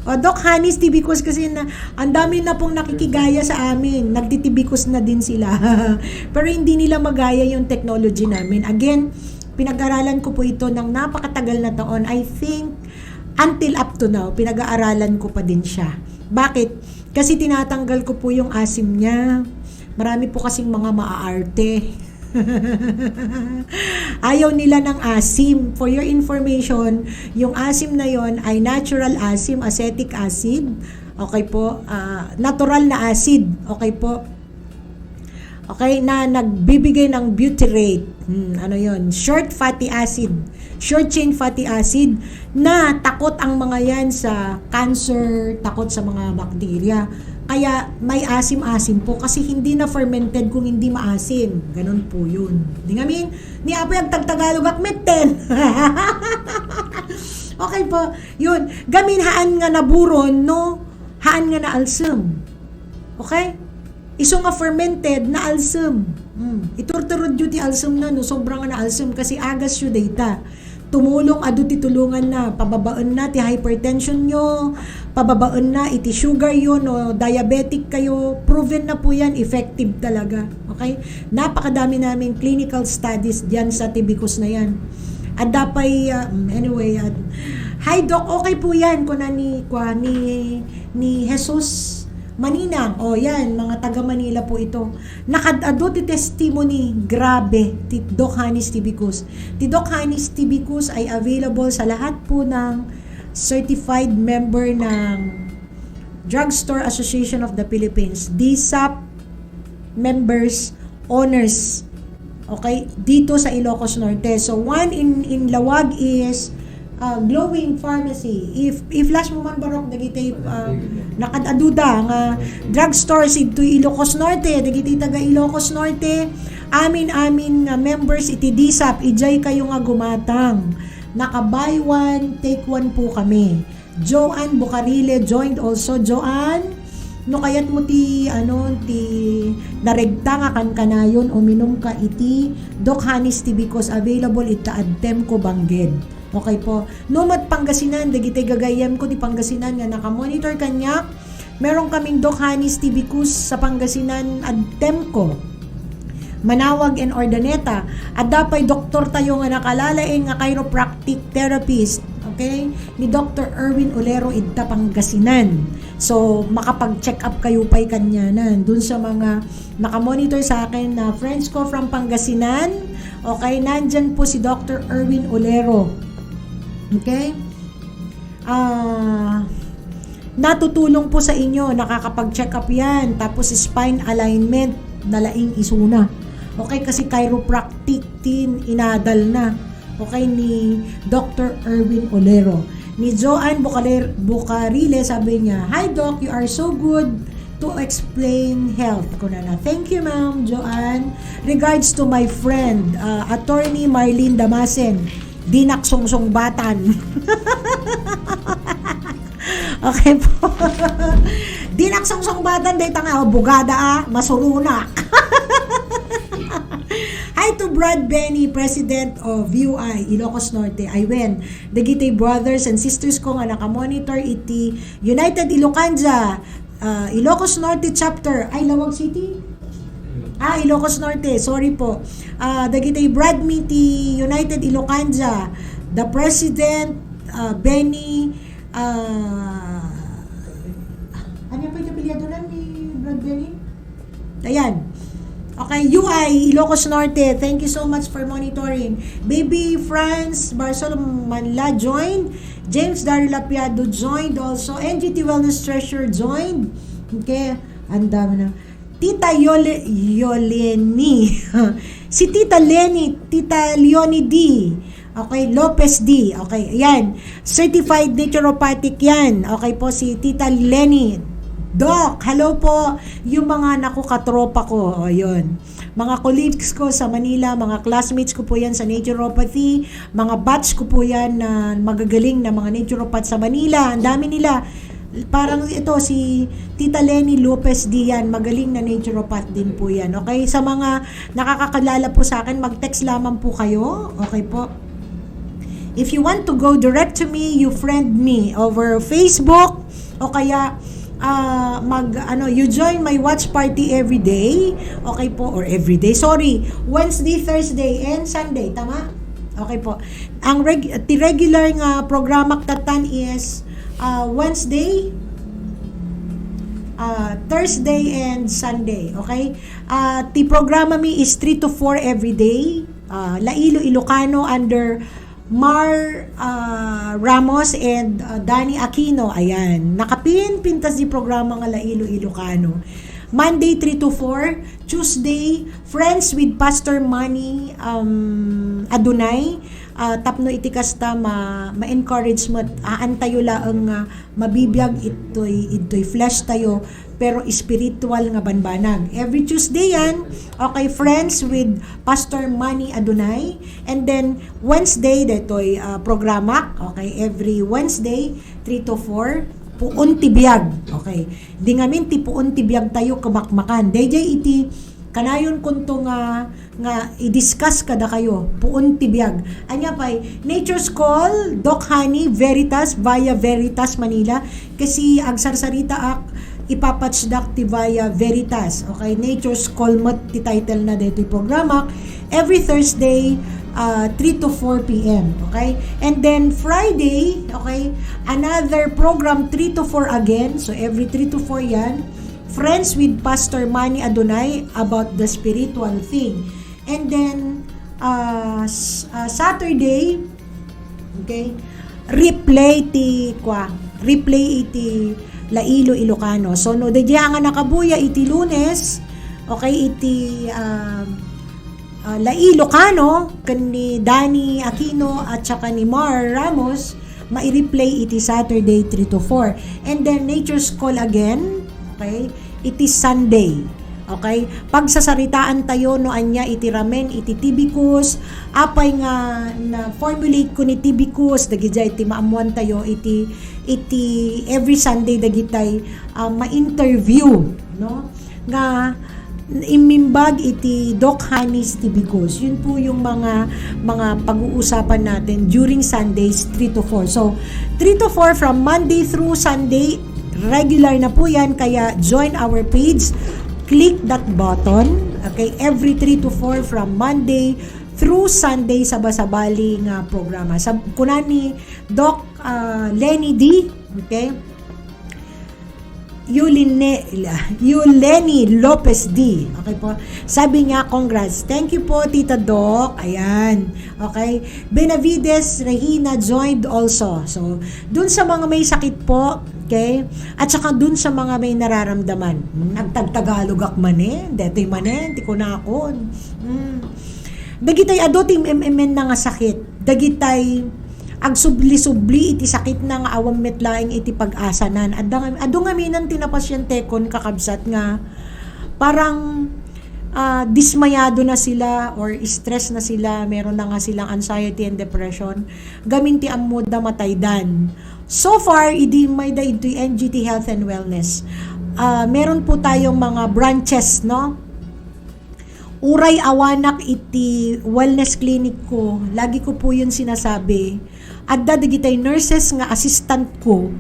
Doc Hanis Tibicus, kasi ang dami na pong nakikigaya sa amin. Nagtitibicus na din sila. Pero hindi nila magaya yung technology namin. Again, pinag-aralan ko po ito ng napakatagal na taon. I think, until up to now, pinag-aaralan ko pa din siya. Bakit? Kasi tinatanggal ko po yung asim niya. Marami po kasing mga maaarte. Ayaw nila ng asim. For your information, yung asim na yon ay natural asim, acetic acid. Okay po? Natural na acid. Okay po? Okay? Na nagbibigay ng butyrate. Ano yon? Short fatty acid. Short chain fatty acid na takot ang mga yan sa cancer, takot sa mga bakterya. Kaya may asim-asim po kasi hindi na fermented kung hindi maasim. Ganon po yun. Di nga min, ni Apo yung tagtagalog akmeten. Okay po, yun. Gamin haan nga naburon, no? Haan nga na alsem. Okay? Iso nga fermented na alsem. Iturturod yun ti alsem na, no? Sobrang nga na alsem kasi agas yung data. tumulong adu ti tulungan na, pababaon na ti hypertension nyo, pababaon na iti sugar yun o diabetic kayo, proven na po yan, effective talaga. Okay? Napakadami namin clinical studies diyan sa tibicus na yan. At dapay, anyway, hi Doc, okay po yan kung ni Jesus Maninang. O yan, mga taga Manila po ito. Nakadado ti testimony, grabe, ti Doc Hanis Tibicus. Ti Doc Hanis Tibicus ay available sa lahat po ng certified member ng Drugstore Association of the Philippines, DSAP members, owners. Okay, dito sa Ilocos Norte. So one in Lawag is Glowing Pharmacy. If last mo man barok dagiti nakadaduda nga drugstore ito Ilocos Norte, dagiti taga Ilocos Norte, amin members iti DSAP, ijay kayo nga gumatang. Naka buy one take one po kami. Joanne Bucarile joined also. Joanne, no kayat mo ti naregta nga kanayon uminom ka iti Doc Hanis Tibicus, available ita adtem ko bangged. Okay po. Nomad Pangasinan, dagiti gagayam ko ti Pangasinan nga naka-monitor kanya. Meron kaming Doc Hanis Tibicus sa Pangasinan adtem ko. Manawag and Ordaneta. At dapay doktor tayo nga nakalalain nga chiropractic therapist. Okay? Ni Dr. Erwin Olero idta Pangasinan. So, makapag-check up kayo pa'y kanyanan. Dun sa mga nakamonitor sa akin na friends ko from Pangasinan. Okay? Nandyan po si Dr. Erwin Olero. Okay? Natutulong po sa inyo. Nakakapag-check up yan. Tapos spine alignment na laing isuna. Okay? Kasi chiropractic tin inadal na. Okay? Ni Dr. Erwin Olero. Ni Joanne Bucarile, sabi niya, "Hi Doc, you are so good to explain health." Thank you, Ma'am Joanne. Regards to my friend, Attorney Marlene Damasen, dinaksong batan. Okay po. Dinaksong batan, day tanga, bugada masurunak. Hi to Brad Benny, President of UI, Ilocos Norte. I win. Dagiti brothers and sisters ko nga nakamonitor iti United Ilocanja, Ilocos Norte Chapter. Ay, Lawag City? Ilocos Norte. Sorry po. Dagiti Brad me ti United Ilocanja. The President, Benny, ano pa yung apelyado na ni Brad Benny? Ayan. Okay, UI, Ilocos Norte, thank you so much for monitoring. Baby France Barcelona joined. James Daryl Lapiado joined also. NGT Wellness Treasure joined. Okay, ang dami na. Tita Yoleni. Si Tita Lenny, Tita Leonie D. Okay, Lopez D. Okay, ayan. Certified naturopathic yan. Okay po, si Tita Lenny. Doc, hello po. Yung mga katropa ko, yun. Mga colleagues ko sa Manila, mga classmates ko po yan sa naturopathy, mga batch ko po yan na magagaling na mga naturopath sa Manila. Ang dami nila. Parang ito, si Tita Lenny Lopez Dian, magaling na naturopath din po yan. Okay, sa mga nakakakalala po sa akin, mag-text lamang po kayo. Okay po. If you want to go direct to me, you friend me over Facebook o kaya you join my watch party every day. Okay po, or every day. Sorry, Wednesday, Thursday, and Sunday. Tama? Okay po. Ang regular nga programa tatan is Wednesday, Thursday, and Sunday. Okay? The programa mi is 3 to 4 every day. Lailo Ilocano under Mar Ramos and Danny Aquino. Ayan. Nakapin pintas di programa nga Lailo Ilocano. Monday 3 to 4, Tuesday Friends with Pastor Manny Adunay. Tapno iti kasta ma-encourage mo aantayo laeng mabibiyag itoy flesh tayo pero spiritual nga banbanag. Every Tuesday yan. Okay, Friends with Pastor Manny Adunay. And then Wednesday detoy programa. Okay, every Wednesday 3 to 4 puon ti biyag. Okay. Di ngamin ti puon ti biyag tayo kamakmakan. DJ iti Kanayon kunto nga i-discuss kada kayo puon tibiyag. Anya pay Nature's Call Doc Honey Veritas via Veritas Manila kasi agsarsarita ak ipapatch dak ti via Veritas. Okay, Nature's Call mat ti title na dito programa every Thursday 3 to 4 p.m. Okay? And then Friday, okay, another program 3 to 4 again. So every 3 to 4 yan. Friends with Pastor Manny Adonai about the spiritual thing. And then Saturday, okay, replay iti Lailo Ilocano. So no nga nakabuya iti Lunes, okay, iti Ilocano kan ni Danny Aquino at saka ni Mar Ramos mai-replay iti Saturday 3 to 4. And then Nature's Call again, okay, iti Sunday. Okay? Pagsasaritaan tayo no anya iti ramen iti tibicus, apay nga na formulate ko ni tibicus dagiti iti maamuan tayo iti every Sunday dagitay ma-interview, no? Nga imimbag iti Doc Honey's tibicus. Yun po yung mga pag-uusapan natin during Sundays 3 to 4. So 3 to 4 from Monday through Sunday, regular na po yan, kaya join our page, click that button, okay, every 3 to 4 from Monday through Sunday sa basabali nga programa. Sa kunan ni Doc Lenny D, okay, Yuleni Lopez D. Okay po. Sabi niya, congrats. Thank you po, Tita Doc. Ayan. Okay. Benavides Regina joined also. So, dun sa mga may sakit po, okay? At saka dun sa mga may nararamdaman. Nagtagtagalog ak man detoy man ti ko na ako. Dagitay adoting na nga sakit. Dagitay agsubli-subli iti sakit na nga awam metlaing iti pag-asanan. Ado nga minan tinapasyente kon kakabsat nga parang dismayado na sila or stress na sila, meron na nga silang anxiety and depression. Gamin ti ammod na mataydan. So far, idi may da ito NGT Health and Wellness. Meron po tayong mga branches, no? Uray awanak iti wellness clinic ko. Lagi ko po yun sinasabi. Adda digitay nurses nga assistant ko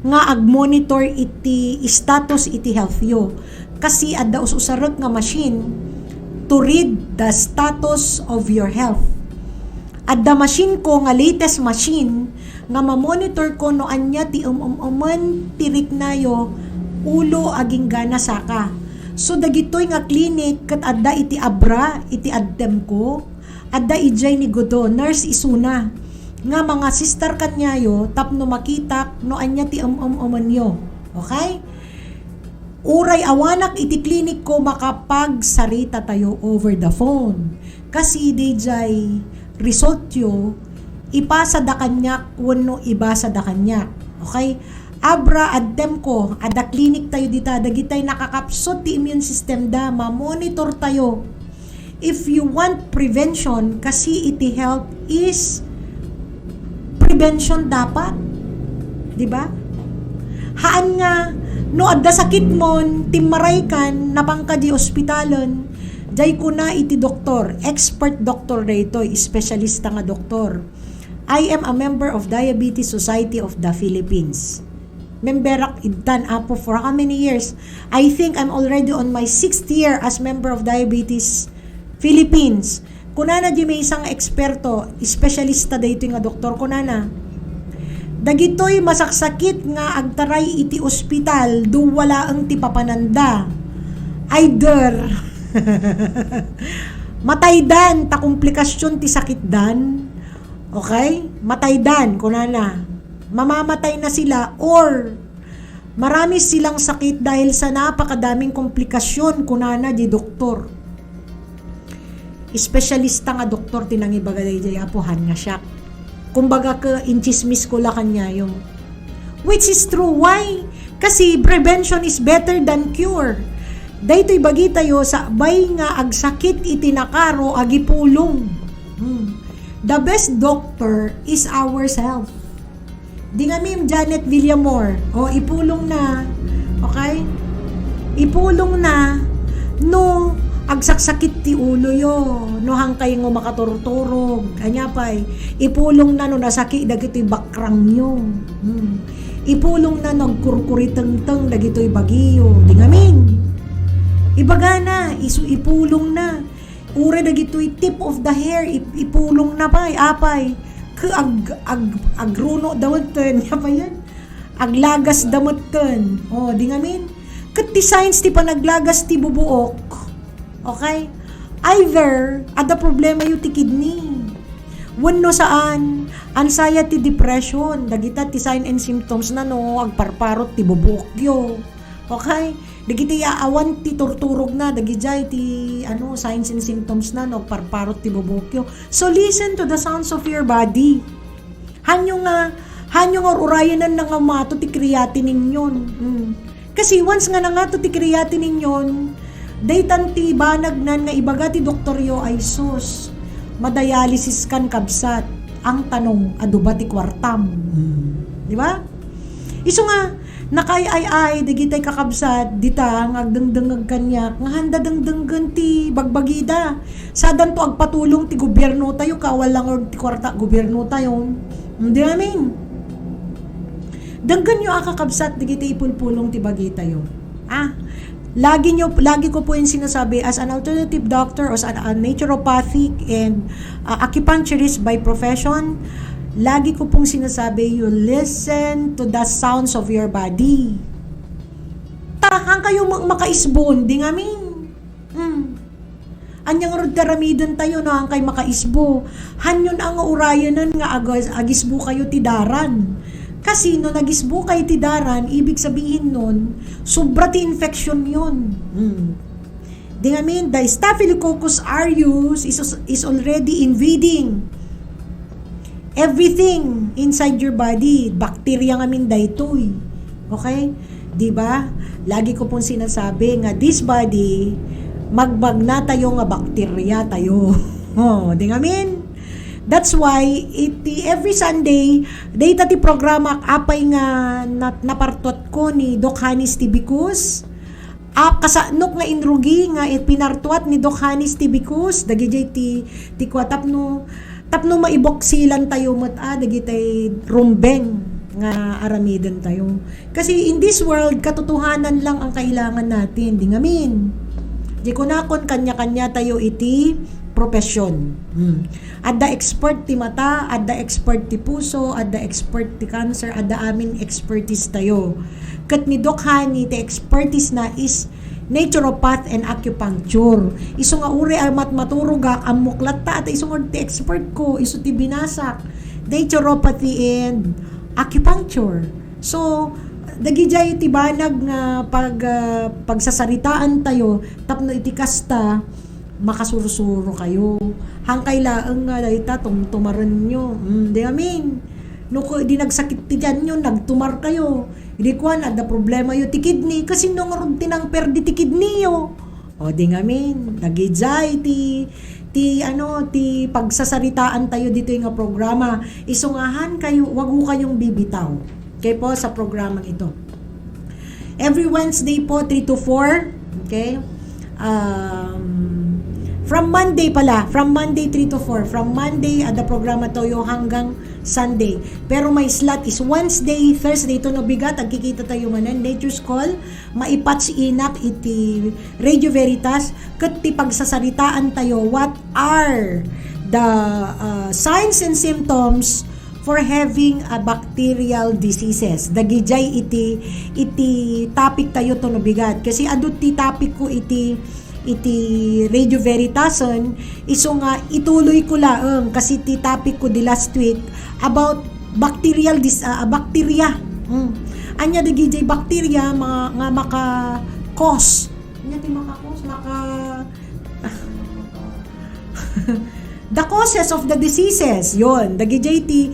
nga ag-monitor iti status iti health yo. Kasi adda ususarek nga machine to read the status of your health. Adda machine ko nga latest machine nga ma-monitor ko no anya ti tirik nayo ulo aging gana saka. So dagitoy nga clinic kat adda iti abra iti addem ko, adda ijay ni godo nurse isuna nga mga sister kanyayo tapno makita no anya ti yo. Okay? Uray awanak iti clinic ko makapagsarita tayo over the phone. Kasi dijay result yo ipasa da kanya kuno ibasa da kanya. Okay? Abra addem ko ada clinic tayo dita dagitay nakakapsot ti immune system da ma-monitor tayo. If you want prevention kasi iti health is prevention dapat, di ba? Haan nga no adda sakit mon timaray kan napangka di ospitalan jay ko na iti doktor, expert doctor dayto, espesyalista nga doktor. I am a member of Diabetes Society of the Philippines. Memberak idtan apo for how many years? I think I'm already on my 6th year as member of Diabetes Philippines. Kunana di may isang eksperto, espesyalista dayto nga doktor kunana. Dagitoy masaksakit nga agtaray iti ospital do wala ang ti papananda. Either mataydan ta komplikasyon ti sakit dan. Okay? Mataydan kunana. Mamamatay na sila or marami silang sakit dahil sa napakadaming komplikasyon kunana di doktor. Espesyalista nga doktor tinangibagay jay apohan nga siya. Kumbaga ka inchismis ko la kanya yung which is true. Why? Kasi prevention is better than cure. Daytoy bagi tayo sa bay nga agsakit itinakaro agipulong. The best doctor is ourselves. Di nga Ma'am Janet Villamor, ipulong na. Okay? Ipulong na no agsaksakit ti ulo yo, no hangkay ngo makaturturog, anya pay, ipulong na no nasaki dagito'y bakrang nyo. Ipulong na nagkurkuriteng-teng dagito'y bagiyo, di ngamin. Ibaga na, ipulong na. Ure dagito'y tip of the hair, ipulong na pay, apay. Agruno dawatan, ya pa yan. Aglagas damatan. O, di ngamin. Kat ti signs ti panaglagas ti bubuok. Okay? Either, ada problema yung ti kidney. Wano saan, anxiety, depression, dagita ti sign and symptoms na no, agparparot ti bubuok yo. Okay? Dagiti awan ti turturog na, dagijay ti signs and symptoms na no, parparot ti bubuok yo. So listen to the sounds of your body. Hanyo nga urayanan na nga mato ti creatinine ninyon. Kasi once nga na nga to ti creatinine ninyon, daytan ti banagnan nga ibaga ti doktoryo ay sus, madialysis kan kabsat. Ang tanong, adu ba ti kwartam? Di ba? Iso nga, nakay digitay kakabsat, dita, ngagdengdengag kanyak, nga handa dengdenggan ti bagbagida. Sadan to agpatulong ti gobyerno tayo, kawal lang or ti kwarta gobyerno tayo. Hindi namin. Denggan nyo akakabsat, digitay ipulpulong ti bagi tayo. Lagi ko po yung sinasabi, as an alternative doctor or as a naturopathic and acupuncturist by profession, lagi ko pong sinasabi, you listen to the sounds of your body. Tarahang kayo makaisbon, di ngamin. Anyang roddaramidan tayo na ang kay makaisbo. Hanyon ang urayanan nga agisbo kayo tidaran. Kasi no nagisbo kayo tidaran, ibig sabihin nun, sobra ti infection yun. Di ngamin, the Staphylococcus aureus is already invading everything inside your body. Bacteria ngamin daytoy. Okay? Di ba? Lagi ko pong sinasabi nga this body, magbag na tayo nga bacteria tayo. Di ngamin? That's why every Sunday data ti programa apay nga napartot ko ni Doc Hanis Tibicus. Kasanok nga inrugi nga pinartuat ni Doc Hanis Tibicus dagijay ti kwa tapno maiboksilan tayo met dagitay rumbeng nga aramidan tayo. Kasi in this world katotohanan lang ang kailangan natin, di ngamin. Di ko nakon kanya-kanya tayo iti profesyon. Adda expert ti mata, adda expert ti puso, adda expert ti cancer, adda amin expertise tayo. Kat ni Doc Hani, ti expertise na is naturopath and acupuncture. Iso nga uri amat maturuga ang muklat ta at iso nga ti expert ko, iso ti binasak, naturopathy and acupuncture. So, dagijay ti banag nga pagsasaritaan tayo, tapno iti kasta, makasurusuro kayo. Hangkay laeng nga dayta tumaran nyo. Di amin. No di nagsakit ti dyan nyo, nagtumar kayo. Hindi ko ada problema yo ti kidney kasi nung tinang perdi ti kidney yo. O di ngamin, nagijay ti pagsasaritaan tayo dito nga programa. Isungahan kayo, wag ho kayong bibitaw. Okay po sa programang ito. Every Wednesday po 3 to 4, okay? From Monday 3 to 4. From Monday, ada programa tayo hanggang Sunday. Pero may slot is Wednesday, Thursday, ito no bigat, agkikita tayo manan, Nature's Call, maipat si Inak, iti Radio Veritas, kat ti pagsasaritaan tayo, what are the signs and symptoms for having a bacterial diseases. Dagijay iti topic tayo to no bigat. Kasi adut ti topic ko iti Radio Veritason, iso nga ituloy ko laeng kasi ti topic ko di last week about bacteria. Anya dagijay bacteria nga maka-cause. Anya ti maka-cause the causes of the diseases. Yon, dagijay ti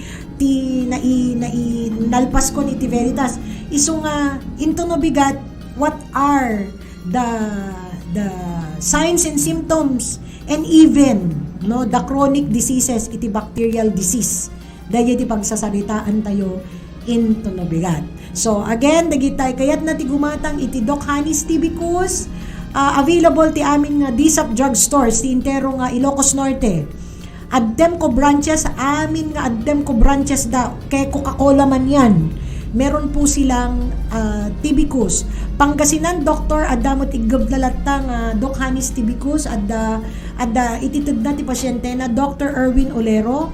nalpas ko ni ti Veritas. Iso nga into no bigat, what are the signs and symptoms and even the chronic diseases iti bacterial disease. Dahil iti pagsasaritaan tayo into no bigat. So again, dagitay kayat na ti gumatang iti Doc Hanis Tibicus available ti amin nga DSAP drugstores ti intero nga Ilocos Norte. Addem ko branches, amin nga addem ko branches da, kay Coca-Cola man yan. Meron po silang Tibicus. Pangasinan, Dr. Adamot igablalata nga Doc Hanis Tibicus, adda ititid na ti pasyente na Dr. Erwin Olero.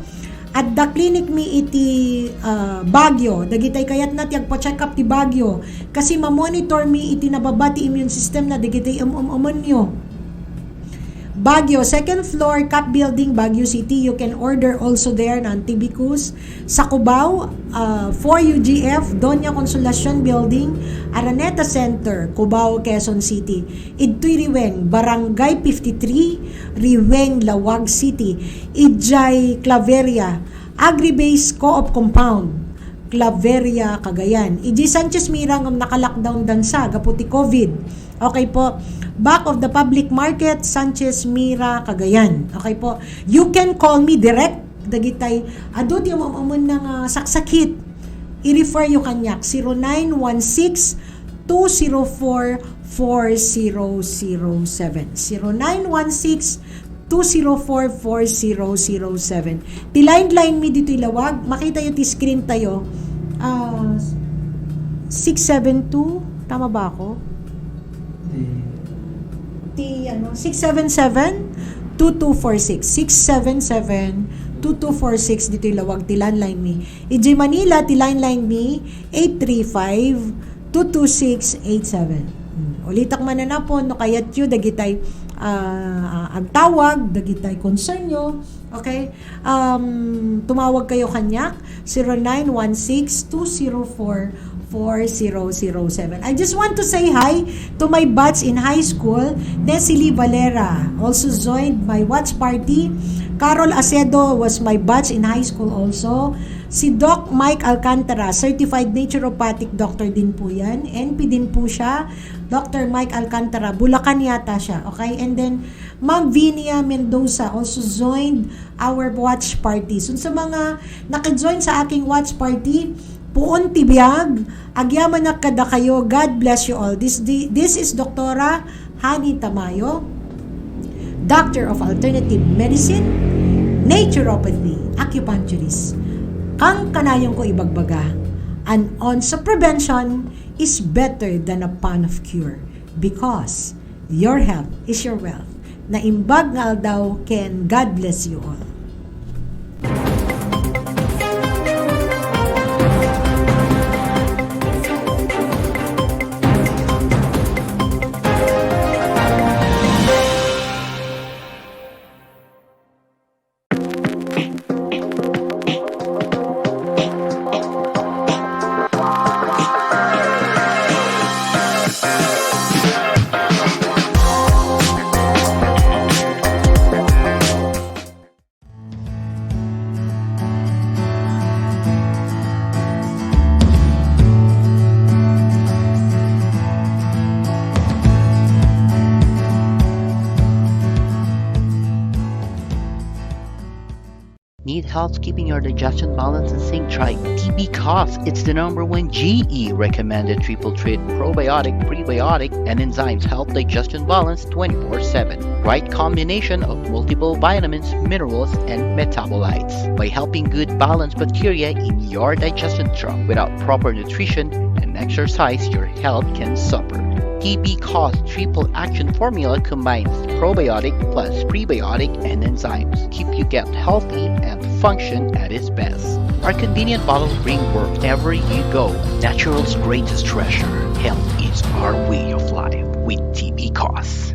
At the clinic mi iti Baguio, dagitay kayat na ti agpa-check up ti Baguio. Kasi ma-monitor mi iti nababa ti immune system na dagitay nyo. Baguio, second floor, Cap Building, Baguio City. You can order also there ng Tibicus. Sa Cubao, 4UGF, Doña Consolacion Building, Araneta Center, Cubao, Quezon City. Idtoy Riweng, Barangay 53, Riweng, Lawag City. Ijay, Claveria, Agribase Co-op Compound, Claveria, Cagayan. Iji Sanchez Mirang ang naka-lockdown dansa, gaputi COVID. Okay po. Back of the public market, Sanchez Mira, Cagayan. Okay po. You can call me direct. Dagitay, ado di umamon ng saksakit. I-refer yung kanyak. 0916-204-4007. 0916-204-4007. Tiline mi dito ilawag. Makita yung screen tayo. 672. Tama ba ako? 677-2246. 677-2246 dito ilawag ti landline mi. EJ Manila ti landline mi 835-226-87. Ulitak man na po no kayat yu dagitay agtawag dagitay concern nyo. Okay? Tumawag kayo kanyak 0916-204-4007. I just want to say hi to my batch in high school. Nesily Valera also joined my watch party. Carol Acedo was my batch in high school also. Si Doc Mike Alcantara, certified naturopathic doctor din po yan. NP din po siya. Dr. Mike Alcantara, Bulacan yata siya. Okay? And then, Ma'am Vinia Mendoza also joined our watch party. So, sa mga naka-join sa aking watch party, puon tibiyag, agyaman na kada kayo. God bless you all. This is Doktora Hani Tamayo, Doctor of Alternative Medicine, Naturopathy, Acupuncturist. Kang kanayong ko ibagbaga, an ounce of prevention is better than a pound of cure because your health is your wealth. Na imbag nga daw ken God bless you all. Need help keeping your digestion balanced and sync? Try TB Cough. It's the #1 GE recommended triple treat probiotic, prebiotic, and enzymes help digestion balance 24/7. Right combination of multiple vitamins, minerals, and metabolites. By helping good balanced bacteria in your digestion tract. Without proper nutrition and exercise, your health can suffer. TB Cough triple action formula combines probiotic plus prebiotic and enzymes. Keep you gut healthy and function at its best. Our convenient bottle bring wherever you go. Natural's greatest treasure. Health is our way of life with TB Cough.